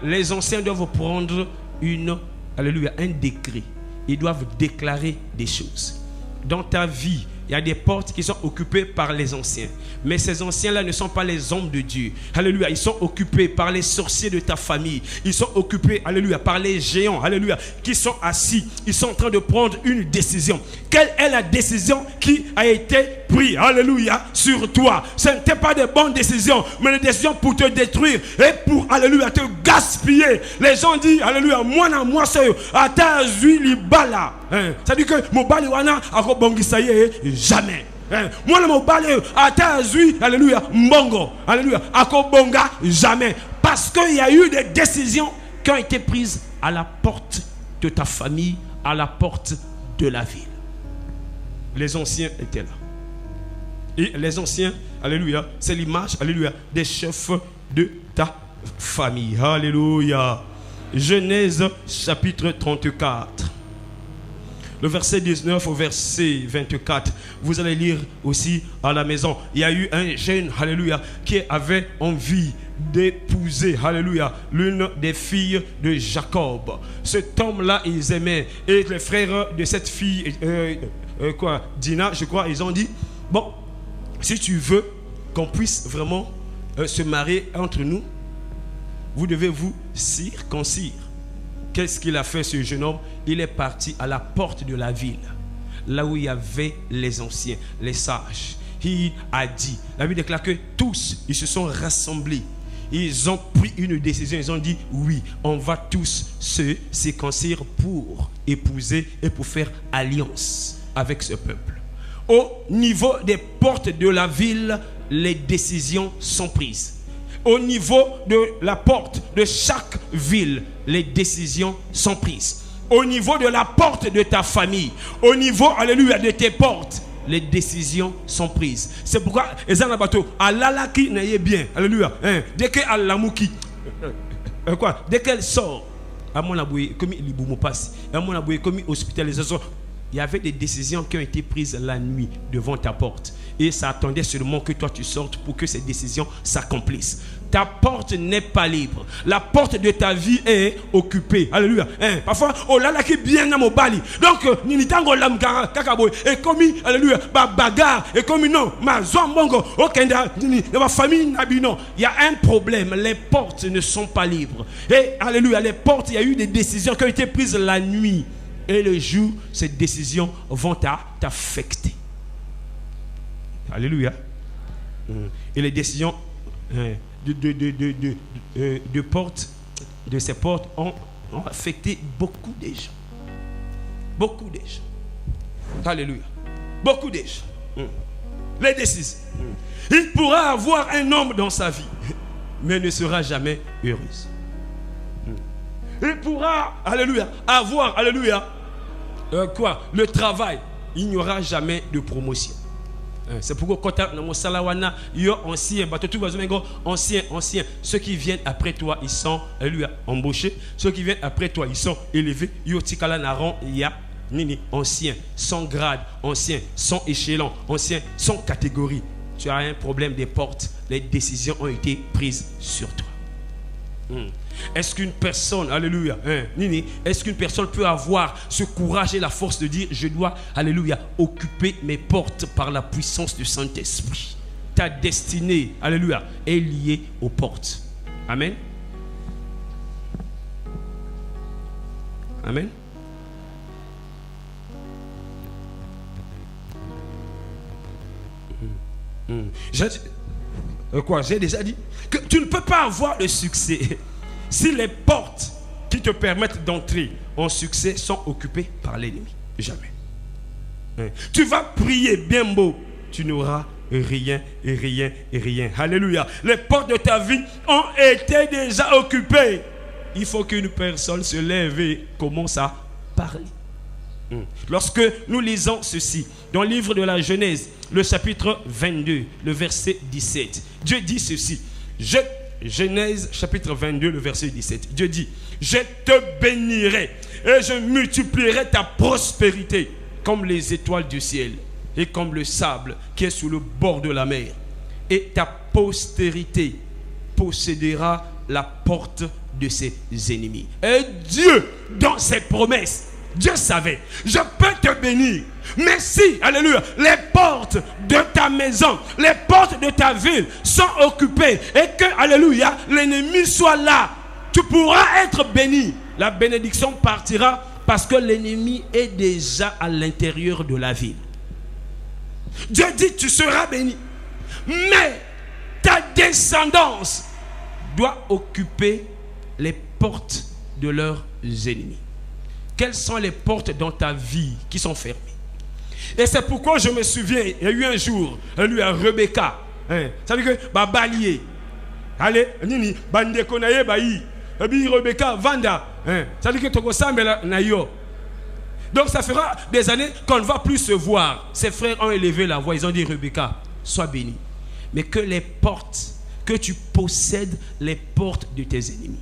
Les anciens doivent prendre un décret. Ils doivent déclarer des choses. Dans ta vie, il y a des portes qui sont occupées par les anciens. Mais ces anciens-là ne sont pas les hommes de Dieu. Alléluia. Ils sont occupés par les sorciers de ta famille. Ils sont occupés, alléluia, par les géants, alléluia, qui sont assis. Ils sont en train de prendre une décision. Quelle est la décision qui a été prise, alléluia, sur toi? Ce n'était pas des bonnes décisions, mais des décisions pour te détruire et pour, alléluia, te gaspiller. Les gens disent, alléluia, moi c'est ata zui libala. C'est-à-dire que mon bali wana akobongisaye jamais. Moi le mobali ata zui, alléluia, mbongo, alléluia, akobonga jamais. Parce qu'il y a eu des décisions qui ont été prises à la porte de ta famille, à la porte de la ville. Les anciens étaient là. Et les anciens, alléluia, c'est l'image, alléluia, des chefs de ta famille. Alléluia. Genèse chapitre 34. Le verset 19 au verset 24. Vous allez lire aussi à la maison. Il y a eu un jeune, alléluia, qui avait envie d'épouser, alléluia, l'une des filles de Jacob. Cet homme-là, ils aimaient. Et les frères de cette fille, Dina, je crois, ils ont dit, bon, si tu veux qu'on puisse vraiment se marier entre nous, vous devez vous circoncire. Qu'est-ce qu'il a fait, ce jeune homme? Il est parti à la porte de la ville, là où il y avait les anciens, les sages. Il a dit, la Bible déclare que tous, ils se sont rassemblés. Ils ont pris une décision. Ils ont dit, oui, on va tous se circoncire pour épouser et pour faire alliance avec ce peuple. Au niveau des portes de la ville, les décisions sont prises. Au niveau de la porte de chaque ville, les décisions sont prises. Au niveau de la porte de ta famille, au niveau, alléluia, de tes portes, les décisions sont prises. C'est pourquoi, alléluia, dès qu'elle sort, il y avait des décisions qui ont été prises la nuit devant ta porte. Et ça attendait seulement que toi tu sortes pour que ces décisions s'accomplissent. Ta porte n'est pas libre. La porte de ta vie est occupée. Alléluia. Parfois, oh là là qui bien dans mon bali. Donc, ni tango lam kakaboy. Et comme, alléluia, bagarre. Et comme non, ma zombongo. Ok, dans ma famille, non. Il y a un problème. Les portes ne sont pas libres. Et alléluia, les portes, il y a eu des décisions qui ont été prises la nuit. Et le jour, ces décisions vont t'affecter. Alléluia. Et les décisions de portes, de ces portes ont affecté beaucoup de gens. Beaucoup de gens. Alléluia. Beaucoup de gens. Les décisions. Il pourra avoir un homme dans sa vie, mais ne sera jamais heureuse. Il pourra, alléluia, avoir, alléluia, le travail. Il n'y aura jamais de promotion. C'est pourquoi quand tu as ancien, ceux qui viennent après toi, ils sont embauchés. Ceux qui viennent après toi, ils sont élevés. Ancien, sans grade, ancien, sans échelon, ancien, sans catégorie. Tu as un problème des portes. Les décisions ont été prises sur toi. Est-ce qu'une personne, alléluia, est-ce qu'une personne peut avoir ce courage et la force de dire, je dois, alléluia, occuper mes portes par la puissance du Saint-Esprit? Ta destinée, alléluia, est liée aux portes. Amen. Amen. J'ai déjà dit que tu ne peux pas avoir le succès si les portes qui te permettent d'entrer en succès sont occupées par l'ennemi. Jamais. Tu vas prier bien beau, tu n'auras rien et rien et rien. Alléluia. Les portes de ta vie ont été déjà occupées. Il faut qu'une personne se lève et commence à parler. Lorsque nous lisons ceci dans le livre de la Genèse, le chapitre 22, le verset 17, Dieu dit ceci. Genèse chapitre 22, le verset 17. Dieu dit, je te bénirai et je multiplierai ta prospérité comme les étoiles du ciel et comme le sable qui est sur le bord de la mer. Et ta postérité possédera la porte de ses ennemis. Et Dieu, dans ses promesses, Dieu savait. Je peux te bénir. Mais si, alléluia, les portes de ta maison, les portes de ta ville sont occupées et que, alléluia, l'ennemi soit là, tu pourras être béni. La bénédiction partira parce que l'ennemi est déjà à l'intérieur de la ville. Dieu dit, tu seras béni. Mais ta descendance doit occuper les portes de leurs ennemis. Quelles sont les portes dans ta vie qui sont fermées? Et c'est pourquoi je me souviens, il y a eu un jour, lui à Rebecca, ça veut dire que balier, allez, nini, bande konaye bayi, et puis Rebecca vanda, ça veut dire que toko sambela nayo. Donc ça fera des années qu'on ne va plus se voir. Ses frères ont élevé la voix, ils ont dit Rebecca, sois bénie. Mais que les portes, que tu possèdes les portes de tes ennemis.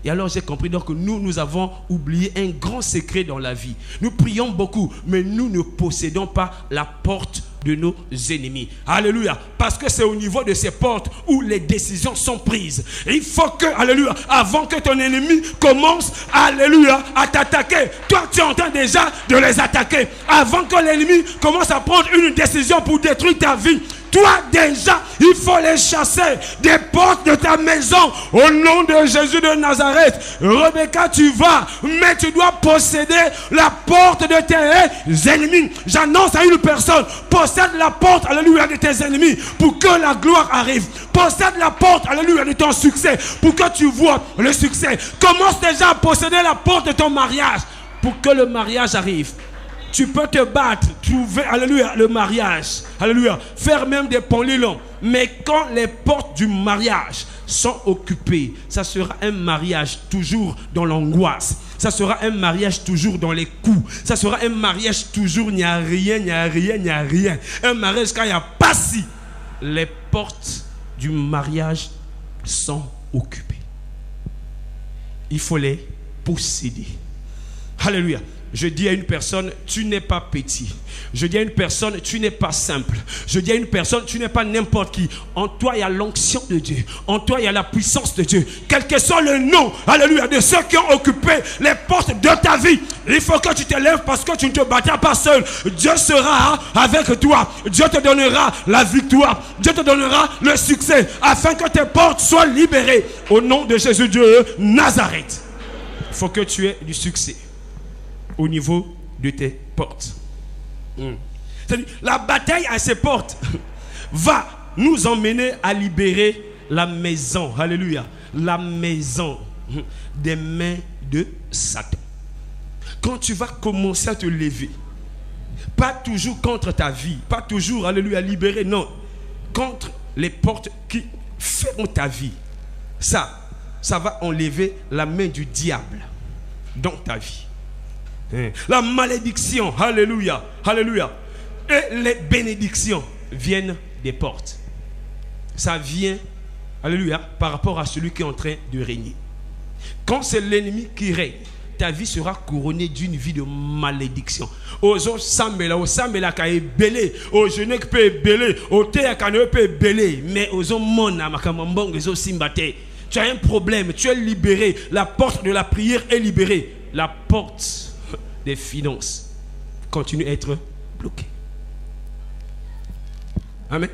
Et alors j'ai compris donc que nous avons oublié un grand secret dans la vie. Nous prions beaucoup, mais nous ne possédons pas la porte de nos ennemis. Alléluia. Parce que c'est au niveau de ces portes où les décisions sont prises. Et il faut que, alléluia, avant que ton ennemi commence, alléluia, à t'attaquer, toi tu es en train déjà de les attaquer. Avant que l'ennemi commence à prendre une décision pour détruire ta vie, toi déjà, il faut les chasser des portes de ta maison au nom de Jésus de Nazareth. Rebecca, tu vas, mais tu dois posséder la porte de tes ennemis. J'annonce à une personne, possède la porte, alléluia, de tes ennemis pour que la gloire arrive. Possède la porte, alléluia, de ton succès pour que tu vois le succès. Commence déjà à posséder la porte de ton mariage pour que le mariage arrive. Tu peux te battre, trouver, alléluia, le mariage, alléluia, faire même des ponlilons. Mais quand les portes du mariage sont occupées, ça sera un mariage toujours dans l'angoisse. Ça sera un mariage toujours dans les coups. Ça sera un mariage toujours, il n'y a rien, il n'y a rien, il n'y a rien. Un mariage quand il n'y a pas si. Les portes du mariage sont occupées. Il faut les posséder. Alléluia. Je dis à une personne, tu n'es pas petit. Je dis à une personne, tu n'es pas simple. Je dis à une personne, tu n'es pas n'importe qui. En toi, il y a l'onction de Dieu. En toi, il y a la puissance de Dieu. Quel que soit le nom, alléluia, de ceux qui ont occupé les portes de ta vie, il faut que tu te lèves parce que tu ne te battras pas seul. Dieu sera avec toi. Dieu te donnera la victoire. Dieu te donnera le succès afin que tes portes soient libérées. Au nom de Jésus de Nazareth. Il faut que tu aies du succès au niveau de tes portes. C'est-à-dire, la bataille à ces portes va nous emmener à libérer la maison, alléluia, la maison des mains de Satan. Quand tu vas commencer à te lever, pas toujours contre ta vie, pas toujours, alléluia, libérer, non, contre les portes qui ferment ta vie, ça va enlever la main du diable dans ta vie. La malédiction, alléluia, alléluia, et les bénédictions viennent des portes. Ça vient, alléluia, par rapport à celui qui est en train de régner. Quand c'est l'ennemi qui règne, ta vie sera couronnée d'une vie de malédiction. Ozo sambela, o sambela ka ebele, o jeune peut ebele, o te akane peut ebele, mais ozo mona makamambong ozo simbate. Tu as un problème, tu es libéré. La porte de la prière est libérée. La porte des finances continue à être bloquée. Amen.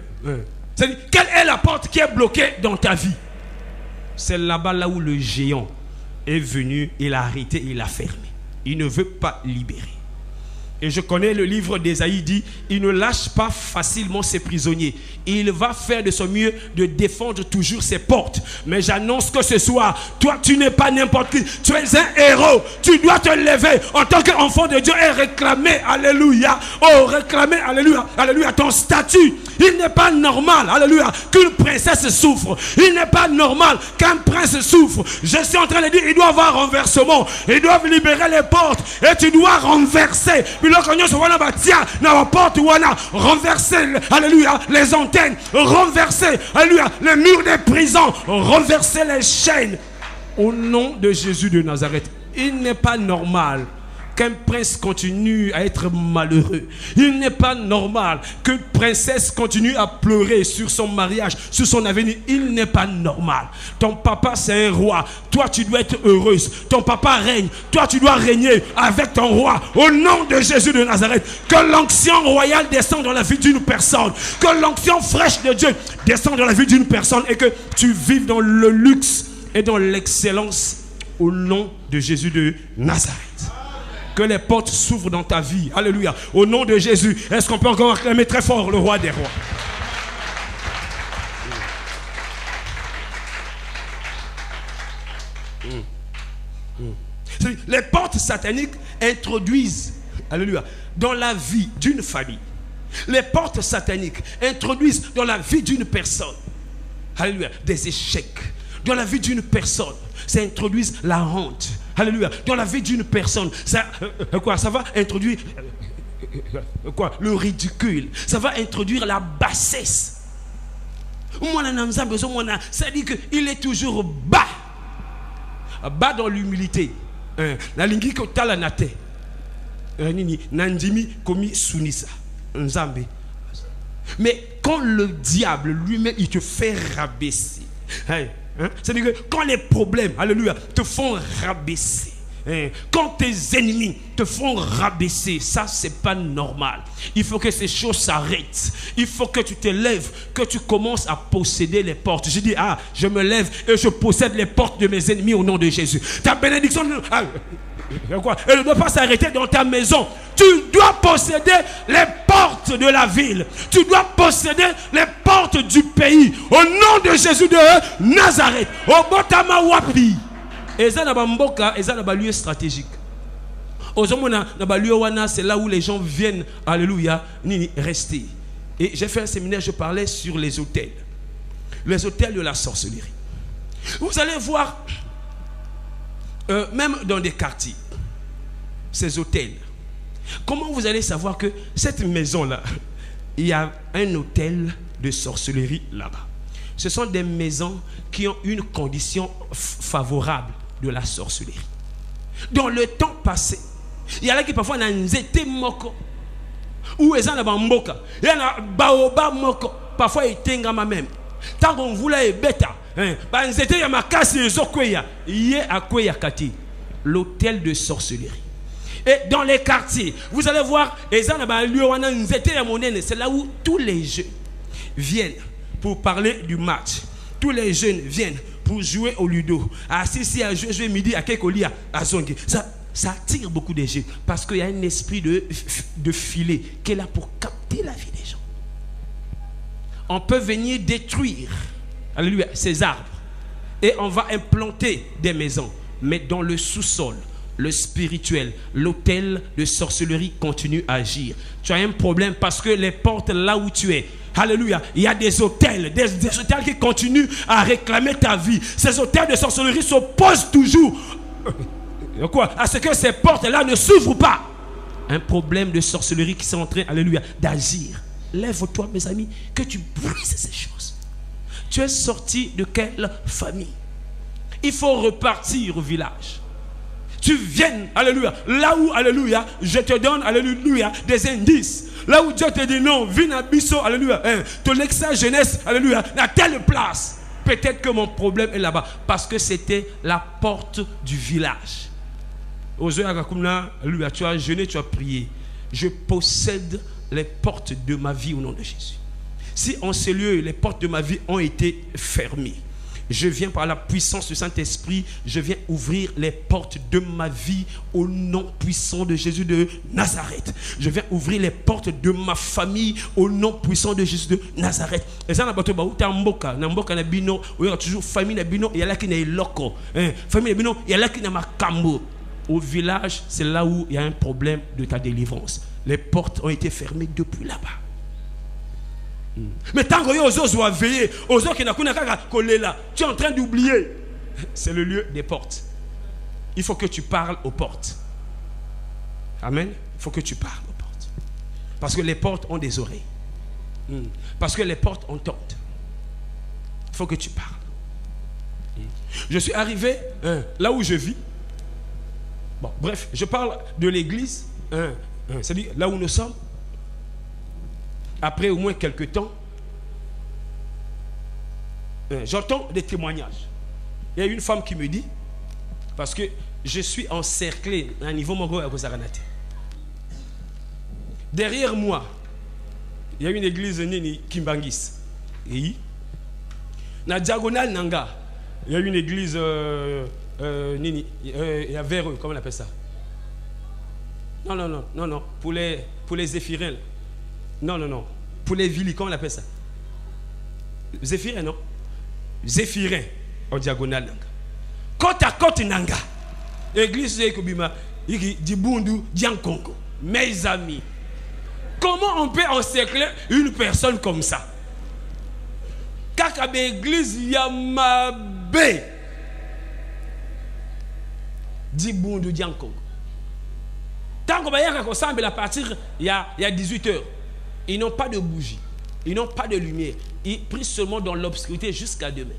C'est-à-dire, quelle est la porte qui est bloquée dans ta vie? C'est là-bas là où le géant est venu, il a arrêté, il a fermé. Il ne veut pas libérer. Et je connais le livre d'Ésaïe dit, il ne lâche pas facilement ses prisonniers. Il va faire de son mieux de défendre toujours ses portes. Mais j'annonce que ce soir, toi tu n'es pas n'importe qui. Tu es un héros. Tu dois te lever en tant qu'enfant de Dieu et réclamer, alléluia. Oh, réclamer, alléluia, alléluia, ton statut. Il n'est pas normal, alléluia, qu'une princesse souffre. Il n'est pas normal qu'un prince souffre. Je suis en train de dire, il doit y avoir renversement. Ils doivent libérer les portes. Et tu dois renverser. Renverser, alléluia, les antennes, renverser, alléluia, les murs des prisons, renverser les chaînes. Au nom de Jésus de Nazareth, il n'est pas normal qu'un prince continue à être malheureux. Il n'est pas normal qu'une princesse continue à pleurer sur son mariage, sur son avenir. Il n'est pas normal. Ton papa, c'est un roi. Toi, tu dois être heureuse. Ton papa règne. Toi, tu dois régner avec ton roi. Au nom de Jésus de Nazareth, que l'onction royale descende dans la vie d'une personne. Que l'onction fraîche de Dieu descende dans la vie d'une personne et que tu vives dans le luxe et dans l'excellence au nom de Jésus de Nazareth. Que les portes s'ouvrent dans ta vie. Alléluia. Au nom de Jésus. Est-ce qu'on peut encore acclamer très fort le roi des rois? Les portes sataniques introduisent, alléluia, dans la vie d'une famille. Les portes sataniques introduisent dans la vie d'une personne, alléluia, des échecs. Dans la vie d'une personne, ça introduit la honte. Alléluia. Dans la vie d'une personne, ça va introduire le ridicule. Ça va introduire la bassesse. Ça dit qu'il est toujours bas. Bas dans l'humilité. La lingi ko tala na te. Nini nandimi komi sunisa. Nzambe. Mais quand le diable lui-même il te fait rabaisser. C'est-à-dire que quand les problèmes, alléluia, te font rabaisser, quand tes ennemis te font rabaisser, ça c'est pas normal. Il faut que ces choses s'arrêtent. Il faut que tu te lèves, que tu commences à posséder les portes. Je dis, je me lève et je possède les portes de mes ennemis au nom de Jésus. Ta bénédiction, elle ne doit pas s'arrêter dans ta maison. Tu dois posséder les portes de la ville. Tu dois posséder les portes du pays. Au nom de Jésus de Nazareth. Au Botama Wapi. Et ça n'a pas lieu stratégique. C'est là où les gens viennent, alléluia, rester. Et j'ai fait un séminaire, je parlais sur les hôtels. Les hôtels de la sorcellerie. Vous allez voir, même dans des quartiers, ces hôtels. Comment vous allez savoir que cette maison-là, il y a un hôtel de sorcellerie là-bas? Ce sont des maisons qui ont une condition favorable de la sorcellerie. Dans le temps passé, il y a là qui parfois n'ont été moko ou ils ont mboka, il y a baoba moko, parfois ils tengama même. Tant qu'on voulait bêta, bah ils étaient à ma casse les okweya, yé à kweya kati, l'hôtel de sorcellerie. Et dans les quartiers, vous allez voir, c'est là où tous les jeunes viennent pour parler du match. Tous les jeunes viennent pour jouer au ludo. Si à jouer midi à Kekolia, à Zongue. Ça attire beaucoup de jeunes parce qu'il y a un esprit de filet qui est là pour capter la vie des gens. On peut venir détruire, alléluia, ces arbres et on va implanter des maisons. Mais dans le sous-sol, le spirituel, l'hôtel de sorcellerie continue à agir. Tu as un problème parce que les portes là où tu es, alléluia, il y a des hôtels, des hôtels qui continuent à réclamer ta vie. Ces hôtels de sorcellerie s'opposent toujours à ce que ces portes-là ne s'ouvrent pas. Un problème de sorcellerie qui est en train, alléluia, d'agir. Lève-toi, mes amis, que tu brises ces choses. Tu es sorti de quelle famille? Il faut repartir au village. Tu viennes, alléluia, là où, alléluia, je te donne, alléluia, des indices. Là où Dieu te dit non, viens à Bisso, alléluia, ton ex-jeunesse, alléluia, à telle place. Peut-être que mon problème est là-bas, parce que c'était la porte du village. Alléluia, tu as jeûné, tu as prié. Je possède les portes de ma vie au nom de Jésus. Si en ce lieu, les portes de ma vie ont été fermées, je viens par la puissance du Saint-Esprit, je viens ouvrir les portes de ma vie au nom puissant de Jésus de Nazareth. Je viens ouvrir les portes de ma famille au nom puissant de Jésus de Nazareth. Et ça, toujours famille il y a là qui n'est loco. Famille il y a là qui n'a pas cambo. Au village, c'est là où il y a un problème de ta délivrance. Les portes ont été fermées depuis là-bas. Mais tant que tu dois veiller, tu es en train d'oublier. C'est le lieu des portes. Il faut que tu parles aux portes. Amen. Il faut que tu parles aux portes. Parce que les portes ont des oreilles. Parce que les portes entendent. Il faut que tu parles. Je suis arrivé là où je vis. Bon, bref, je parle de l'église, c'est-à-dire là où nous sommes. Après au moins quelques temps, j'entends des témoignages. Il y a une femme qui me dit, parce que je suis encerclé à un niveau mongo à Kosaranate. Derrière moi, il y a une église Nini Kimbangis. Et na diagonale Nanga, il y a une église Nini, il y a vers eux, comment on appelle ça? Non, pour les Zéphirins. Non, pour les villes, comment on appelle ça? Zéphirin, non? Zéphirin, en diagonale Nanga. Côte à côte Nanga, église de Kobima, Dibundu, Diankongo. Mes amis, comment on peut encercler une personne comme ça? Kaka l'église Yamabe, Dibundu, Diankongo. Tant qu'on va ensemble à partir il y a 18 heures, ils n'ont pas de bougie, ils n'ont pas de lumière, ils prient seulement dans l'obscurité jusqu'à demain.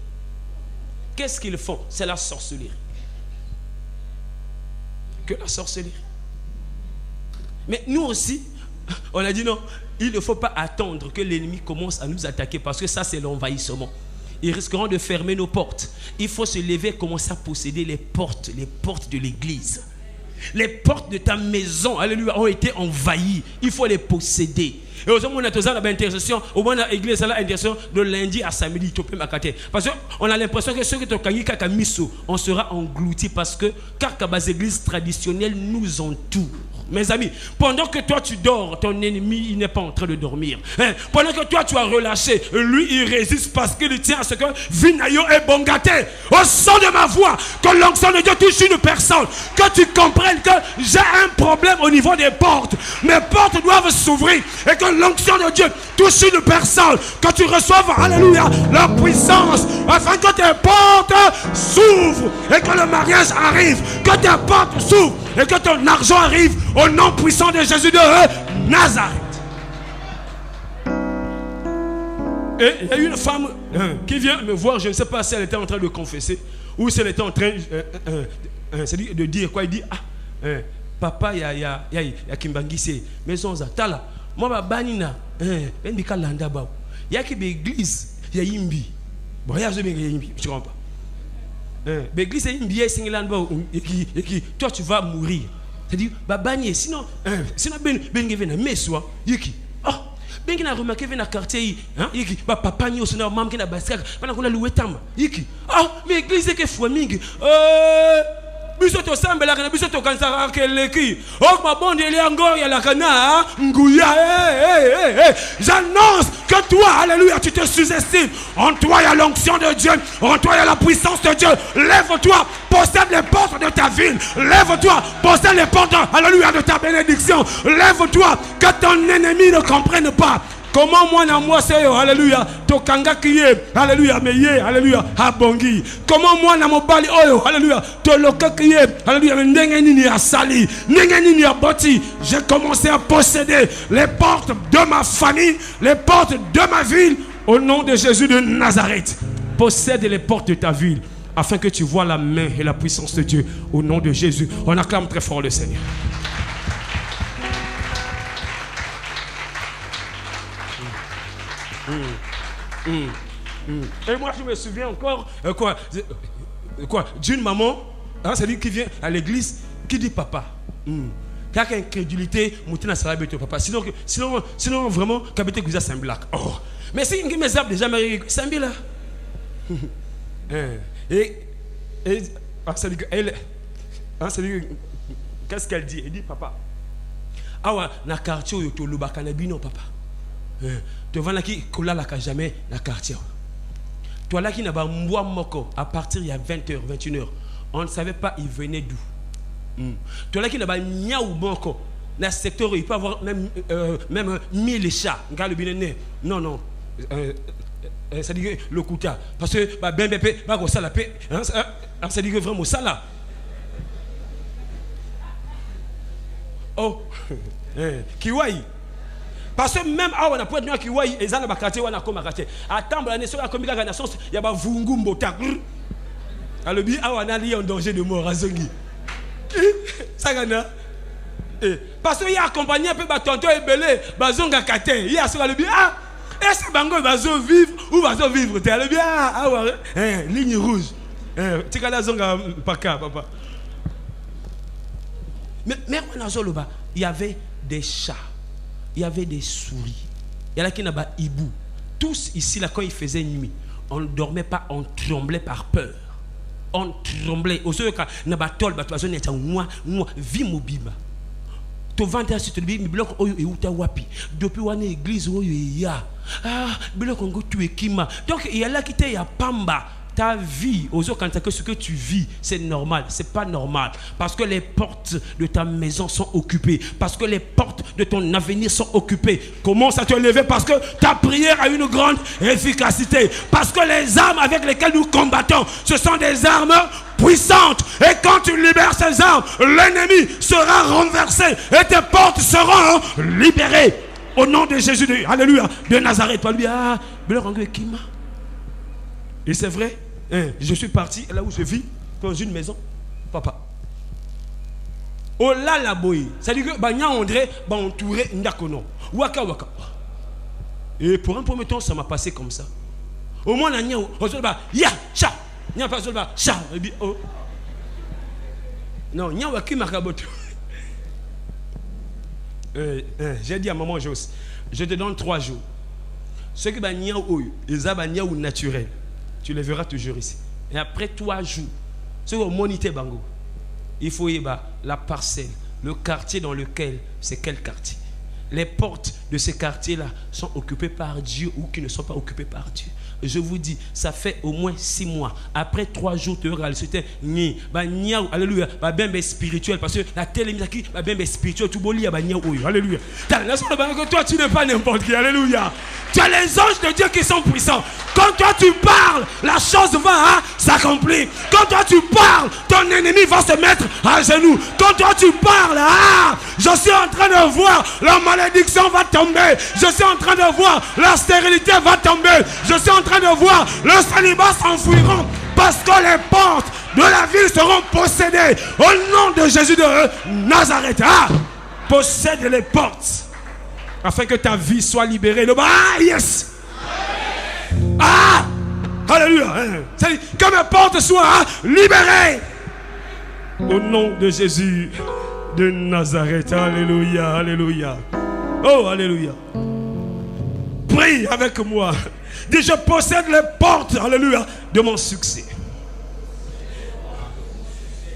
Qu'est-ce qu'ils font? C'est la sorcellerie. Que la sorcellerie. Mais nous aussi, on a dit non, il ne faut pas attendre que l'ennemi commence à nous attaquer parce que ça c'est l'envahissement. Ils risqueront de fermer nos portes. Il faut se lever et commencer à posséder les portes de l'église. Les portes de ta maison, alléluia, ont été envahies. Il faut les posséder. Et aujourd'hui, on a tous intercession. Au moins, l'église a l'intercession de lundi à samedi. Parce qu'on a l'impression que ceux qui ont gagné Kaka Misso, on sera engloutis parce que Kaka les églises traditionnelles nous entourent. Mes amis, pendant que toi tu dors, ton ennemi il n'est pas en train de dormir. Pendant que toi tu as relâché, lui il résiste parce qu'il tient à ce que Vinayo est bon gâté. Au son de ma voix, que l'onction de Dieu touche une personne, que tu comprennes que j'ai un problème au niveau des portes. Mes portes doivent s'ouvrir et que l'onction de Dieu touche une personne, que tu reçoives, alléluia, la puissance afin que tes portes s'ouvrent et que le mariage arrive, que tes portes s'ouvrent et que ton argent arrive au nom puissant de Jésus de Nazareth. Et il y a une femme qui vient me voir, je ne sais pas si elle était en train de confesser ou si elle était en train de dire quoi. Il dit, papa, il y a Kimbangisi, maison Zatala. Moi, je banina, il y a qui l'église, il y a Imbi. Bon, il y a Imbi, je ne comprends pas. L'église est Imbi, et toi tu vas mourir. C'est-à-dire, sinon, ben gevena meswa, yiki. Oh, ben gena remarqué vena quartier, yiki. Papa ni osona mam ki na basika, bana kona loué tamba, yiki. Oh, mais l'église est que foi mingi. Biso to sambela kana biso to kansa keleki. Oh ma bonde ele angor ya la kana nguya. J'annonce que toi, alléluia, tu te sous-estimes. En toi il y a l'onction de Dieu, en toi il y a la puissance de Dieu. Lève-toi, possède les portes de ta ville. Lève-toi, possède les portes, alléluia, de ta bénédiction. Lève-toi, que ton ennemi ne comprenne pas. Comment moi c'est alléluia to kanga kiye alléluia meye alléluia abongi. Comment moi na mobali oyo alléluia to loka kiye alléluia ndenge nini asali ndenge nini aboti. J'ai commencé à posséder les portes de ma famille, les portes de ma ville au nom de Jésus de Nazareth. Possède les portes de ta ville afin que tu vois la main et la puissance de Dieu au nom de Jésus. On acclame très fort le Seigneur. Et moi je me souviens encore d'une maman, c'est lui qui vient à l'église qui dit papa. Car incrédulité, moutina sera bête papa. Sinon vraiment, kabete que c'est un black. Oh, mais si une mes âmes déjà marié, c'est un là. Qu'est-ce qu'elle dit? Elle dit papa. Awa na quartier yo to lobaka na bino papa. Tu vas là qui coula la jamais la quartier. Toi là qui n'a pas mboa moko à partir il y a 20h, 21h. On ne savait pas il venait d'où. Toi là qui n'a pas miaou moko dans le secteur il peut avoir même 1000 chats. Regarde le biné. Non. Ça dit que le kouta parce que bah ben bébé bah ça la paix. Ça dit que vraiment ça là. Oh. Kiwai. Parce que même à on a pas de gens qui voient les gens dans quartier on a comme quartier attends la nation a comme la nation il y a ba vungu mbota alors bi on a lié en danger de mort à zongi Sagana. Parce qu'il y a accompagné un peu tonton et belé, bazonga kate. Il y a ce qui ah, est-ce que bango bazo vivre ou bazo vivre? Tu as bien ah ouais, ligne rouge. Tu as la zonga paka papa. Mais il y avait des chats, il y avait des souris, il y en a qui n'avaient pas hibou. Tous ici là quand il faisait nuit, on ne dormait pas, on tremblait par peur. On tremblait. Au seul cas, n'a pas tol, bateau n'est pas moi, vie mobile. To vendre sur le mi bloc oyo e uta wapi depuis wana église oyo ya bloc ngo tu ekima donc il y a là qui te ya pamba ta vie aux autres quand que ce que tu vis c'est normal, c'est pas normal parce que les portes de ta maison sont occupées, parce que les portes de ton avenir sont occupées. Commence à te lever parce que ta prière a une grande efficacité, parce que les armes avec lesquelles nous combattons ce sont des armes puissante. Et quand tu libères ces armes, l'ennemi sera renversé et tes portes seront libérées. Au nom de Jésus, alléluia, de Nazareth. Et c'est vrai, je suis parti là où je vis, dans une maison, papa. Oh là la boy, ça dit que Banya André va entourer Ndakono. Waka waka. Et pour un premier temps, ça m'a passé comme ça. Au moins, la nia, ya, cha. Il n'y a pas seulement ça. Non, il n'y a aucun marabout. J'ai dit à maman Jos, je te donne 3 jours. Ce qui est ou naturel, tu les verras toujours ici. Et après 3 jours, ce qui est monité bango, il faut y avoir la parcelle, le quartier dans lequel, c'est quel quartier. Les portes de ces quartiers-là sont occupées par Dieu ou qui ne sont pas occupées par Dieu. Je vous dis, ça fait au moins 6 mois. Après 3 jours, tu auras c'était ni, alléluia, bien spirituel, parce que la télévision qui bien spirituel, tout boli, alléluia. Toi, tu n'es pas n'importe qui, alléluia. Tu as les anges de Dieu qui sont puissants. Quand toi tu parles, la chose va s'accomplir. Quand toi tu parles, ton ennemi va se mettre à genoux. Quand toi tu parles, je suis en train de voir la malédiction va tomber. Je suis en train de voir la stérilité va tomber. Je suis en train de voir le célibat s'enfuiront. Parce que les portes de la ville seront possédées. Au nom de Jésus de Nazareth. Possède les portes. Afin que ta vie soit libérée. Yes! Alléluia! Que mes portes soient libérées. Au nom de Jésus de Nazareth. Alléluia, alléluia. Oh, alléluia. Prie avec moi. Dis, je possède les portes, alléluia, de mon succès.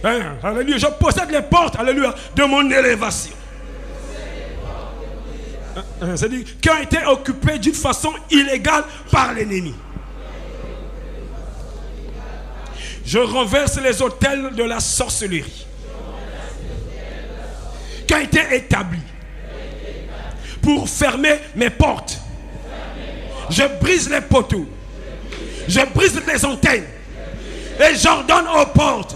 Alléluia. Je possède les portes, alléluia, de mon élévation. C'est-à-dire qui ont été occupés d'une façon illégale par l'ennemi. Je renverse les autels de la sorcellerie qui ont été établis pour fermer mes portes. Je brise les poteaux, je brise les antennes et j'ordonne aux portes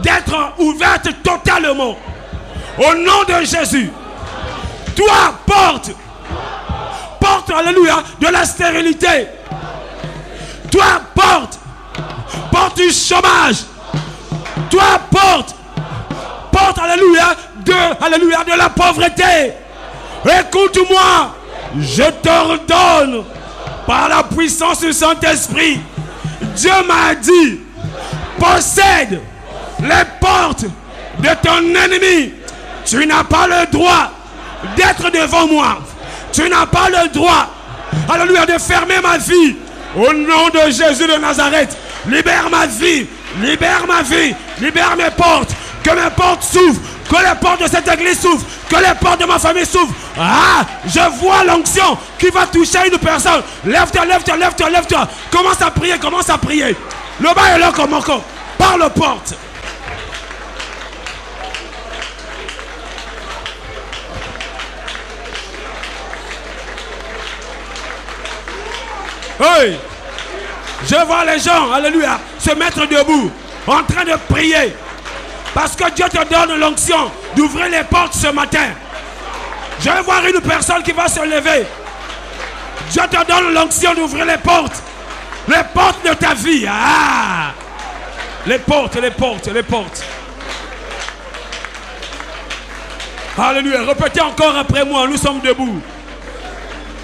d'être ouvertes totalement au nom de Jésus. Toi, porte, alléluia, de la stérilité. Toi, porte du chômage. Toi, porte, alléluia, de la pauvreté. Écoute-moi, je t'ordonne par la puissance du Saint-Esprit. Dieu m'a dit, possède les portes de ton ennemi. Tu n'as pas le droit d'être devant moi. Tu n'as pas le droit, alléluia, de fermer ma vie. Au nom de Jésus de Nazareth, libère ma vie, libère mes portes. Que mes portes s'ouvrent, que les portes de cette église s'ouvrent, que les portes de ma famille s'ouvrent. Je vois l'onction qui va toucher une personne. Lève-toi. Commence à prier. Le bas est là comme encore. Parle aux portes. Hey, je vois les gens, alléluia, se mettre debout, en train de prier. Parce que Dieu te donne l'onction d'ouvrir les portes ce matin. Je vais voir une personne qui va se lever. Dieu te donne l'onction d'ouvrir les portes. Les portes de ta vie. Les portes. Alléluia. Répétez encore après moi. Nous sommes debout.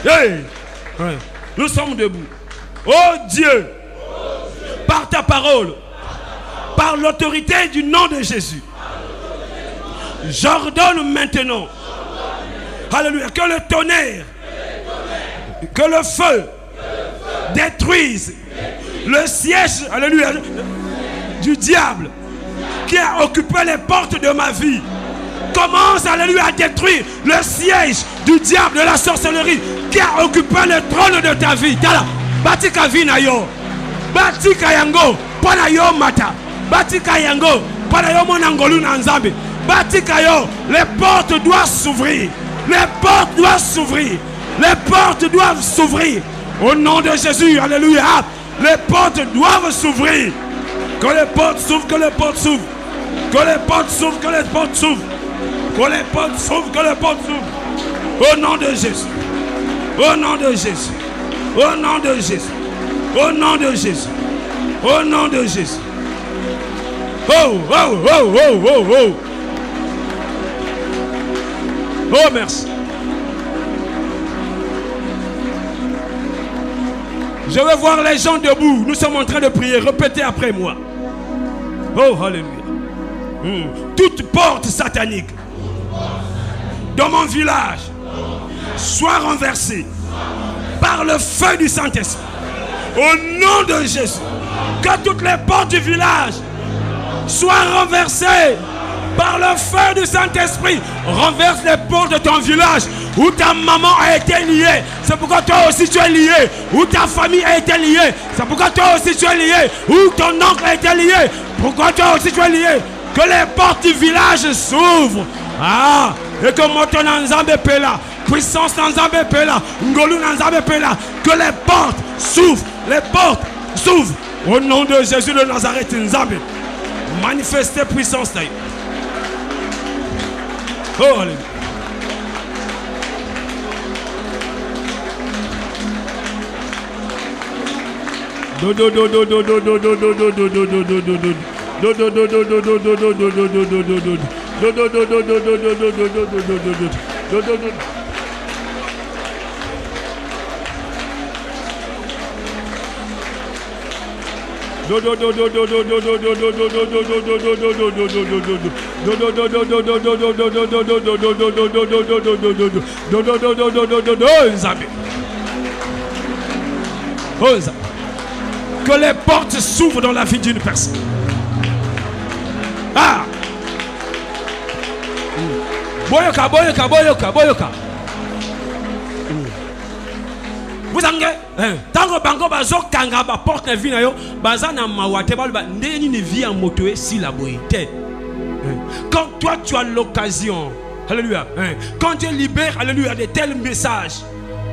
Hey. Ouais. Nous sommes debout. Oh Dieu, par ta parole, par l'autorité du nom de Jésus, j'ordonne maintenant, alléluia, que le tonnerre, que le feu détruise le siège, alléluia, du diable qui a occupé les portes de ma vie. Commence, alléluia, à détruire le siège du diable, de la sorcellerie qui a occupé le trône de ta vie. Tala, batika vina yo, batika yango, pana yo mata, batika yango, pana yo monangolu nanzambe, batika yo. Les portes doivent s'ouvrir, les portes doivent s'ouvrir, les portes doivent s'ouvrir. Au nom de Jésus, alléluia, les portes doivent s'ouvrir. Que les portes s'ouvrent, que les portes s'ouvrent, que les portes s'ouvrent, que les portes s'ouvrent. Que les portes s'ouvrent, que les portes s'ouvrent. Au nom de Jésus. Au nom de Jésus. Au nom de Jésus. Au nom de Jésus. Au nom de Jésus. Oh, oh, oh, oh, oh, oh. Oh, merci. Je veux voir les gens debout. Nous sommes en train de prier. Répétez après moi. Oh, alléluia. Toute porte satanique dans mon village soit renversée par le feu du Saint-Esprit. Au nom de Jésus, que toutes les portes du village soient renversées par le feu du Saint-Esprit. Renverse les portes de ton village où ta maman a été liée. C'est pourquoi toi aussi tu es lié. Où ta famille a été liée. C'est pourquoi toi aussi tu es lié. Où ton oncle a été lié. Pourquoi toi aussi tu es lié. Que les portes du village s'ouvrent. Ah, et que moto nanzambe pela, puissance nanzambe pela, ngolu nanzambe pela, que les portes s'ouvrent, les portes s'ouvrent. Au nom de Jésus de Nazareth nzambe, manifestez puissance là. Oh alléluia. Do do do do do do do do do do do do do do do do. Do do do do do do do do do do do do do do. Do do do do do do do do do do do do do do do. Do do do do do do do do do do do do do do do. Que les portes s'ouvrent dans la vie d'une personne. Ah! Boyoka, boyoka, boyoka, boyoka. Vous avez tango bango bazo kanga ba porte na vie na yo baza na mawate ba ndeni ne vie en moto si la boité. Quand toi tu as l'occasion, alléluia, quand Dieu libère, alléluia, de tels messages,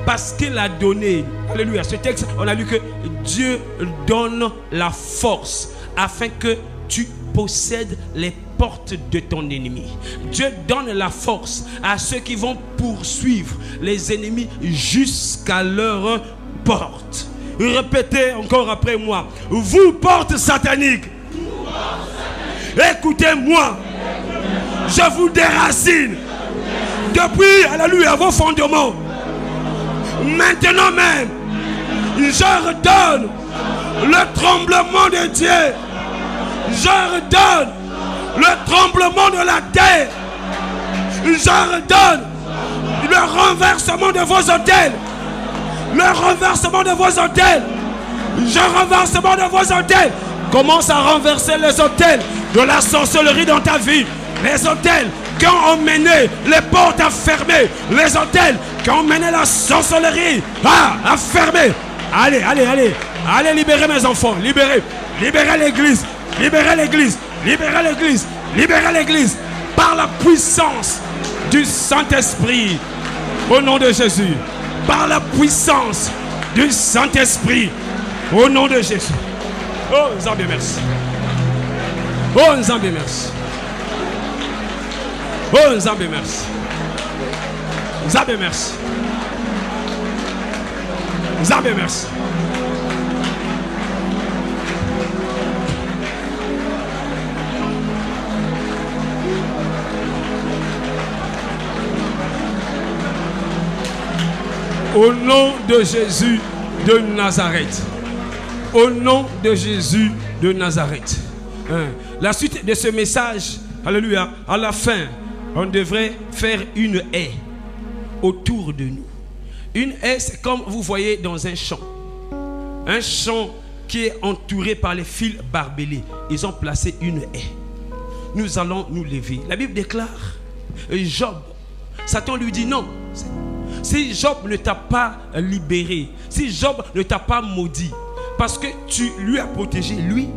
parce qu'il a donné, alléluia, ce texte, on a lu que Dieu donne la force afin que tu possèdes les portes de ton ennemi. Dieu donne la force à ceux qui vont poursuivre les ennemis jusqu'à leur porte. Répétez encore après moi. Vous, portes sataniques, écoutez-moi. Je vous déracine depuis, alléluia, vos fondements. Maintenant même, je redonne le tremblement de Dieu. Je redonne le tremblement de la terre. Je redonne le renversement de vos hôtels. Le renversement de vos hôtels. Je renversement de vos hôtels. Commence à renverser les hôtels de la sorcellerie dans ta vie. Les hôtels qui ont emmené les portes à fermer. Les hôtels qui ont emmené la sorcellerie à fermer. Allez, allez, allez. Allez libérer mes enfants. Libérez. Libérez l'église. Libérez l'église. Libérez l'église. Libérez l'église. Par la puissance du Saint-Esprit. Au nom de Jésus. Par la puissance du Saint-Esprit. Au nom de Jésus. Oh, Nzambe, merci. Oh, Nzambe, merci. Oh, Nzambe, merci. Nzambe, merci. Nzambe, merci. Au nom de Jésus de Nazareth. Au nom de Jésus de Nazareth. La suite de ce message, alléluia, à la fin, on devrait faire une haie autour de nous. Une haie, c'est comme vous voyez dans un champ. Un champ qui est entouré par les fils barbelés. Ils ont placé une haie. Nous allons nous lever. La Bible déclare, Job, Satan lui dit non. Si Job ne t'a pas libéré, si Job ne t'a pas maudit, parce que tu lui as protégé, lui,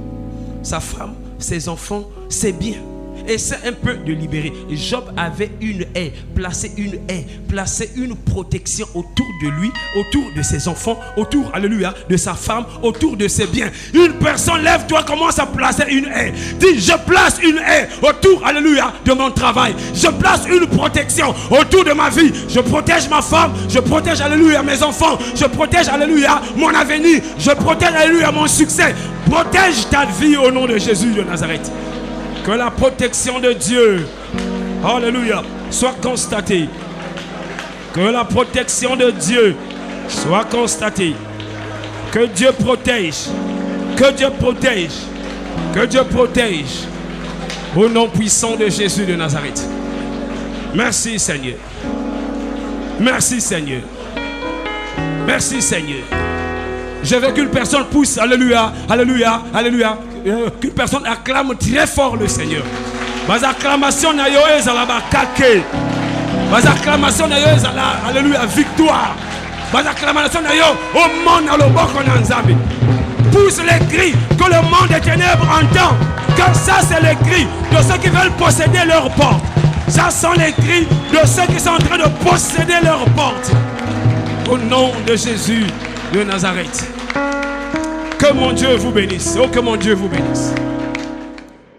sa femme, ses enfants, ses biens. Essaie un peu de libérer. Job avait une haie, placé une protection autour de lui, autour de ses enfants, autour, alléluia, de sa femme, autour de ses biens. Une personne, lève-toi, commence à placer une haie. Dis, je place une haie autour, alléluia, de mon travail. Je place une protection autour de ma vie. Je protège ma femme, je protège, alléluia, mes enfants. Je protège, alléluia, mon avenir. Je protège, alléluia, mon succès. Protège ta vie au nom de Jésus de Nazareth. Que la protection de Dieu, alléluia, soit constatée. Que la protection de Dieu soit constatée. Que Dieu protège. Que Dieu protège. Que Dieu protège. Au nom puissant de Jésus de Nazareth. Merci Seigneur. Merci Seigneur. Merci Seigneur. Je veux qu'une personne pousse, alléluia, alléluia, alléluia. Qu'une personne acclame très fort le Seigneur. Bas acclamation na yo ezala ba kake. Bas acclamation na yo ezala alléluia victoire. Bas acclamation na yo au monde na loboko na Nzambe. Pousse les cris que le monde des ténèbres entend. Car ça c'est les cris de ceux qui veulent posséder leurs portes. Ça sont les cris de ceux qui sont en train de posséder leurs portes. Au nom de Jésus de Nazareth. Que mon Dieu vous bénisse. Oh, que mon Dieu vous bénisse.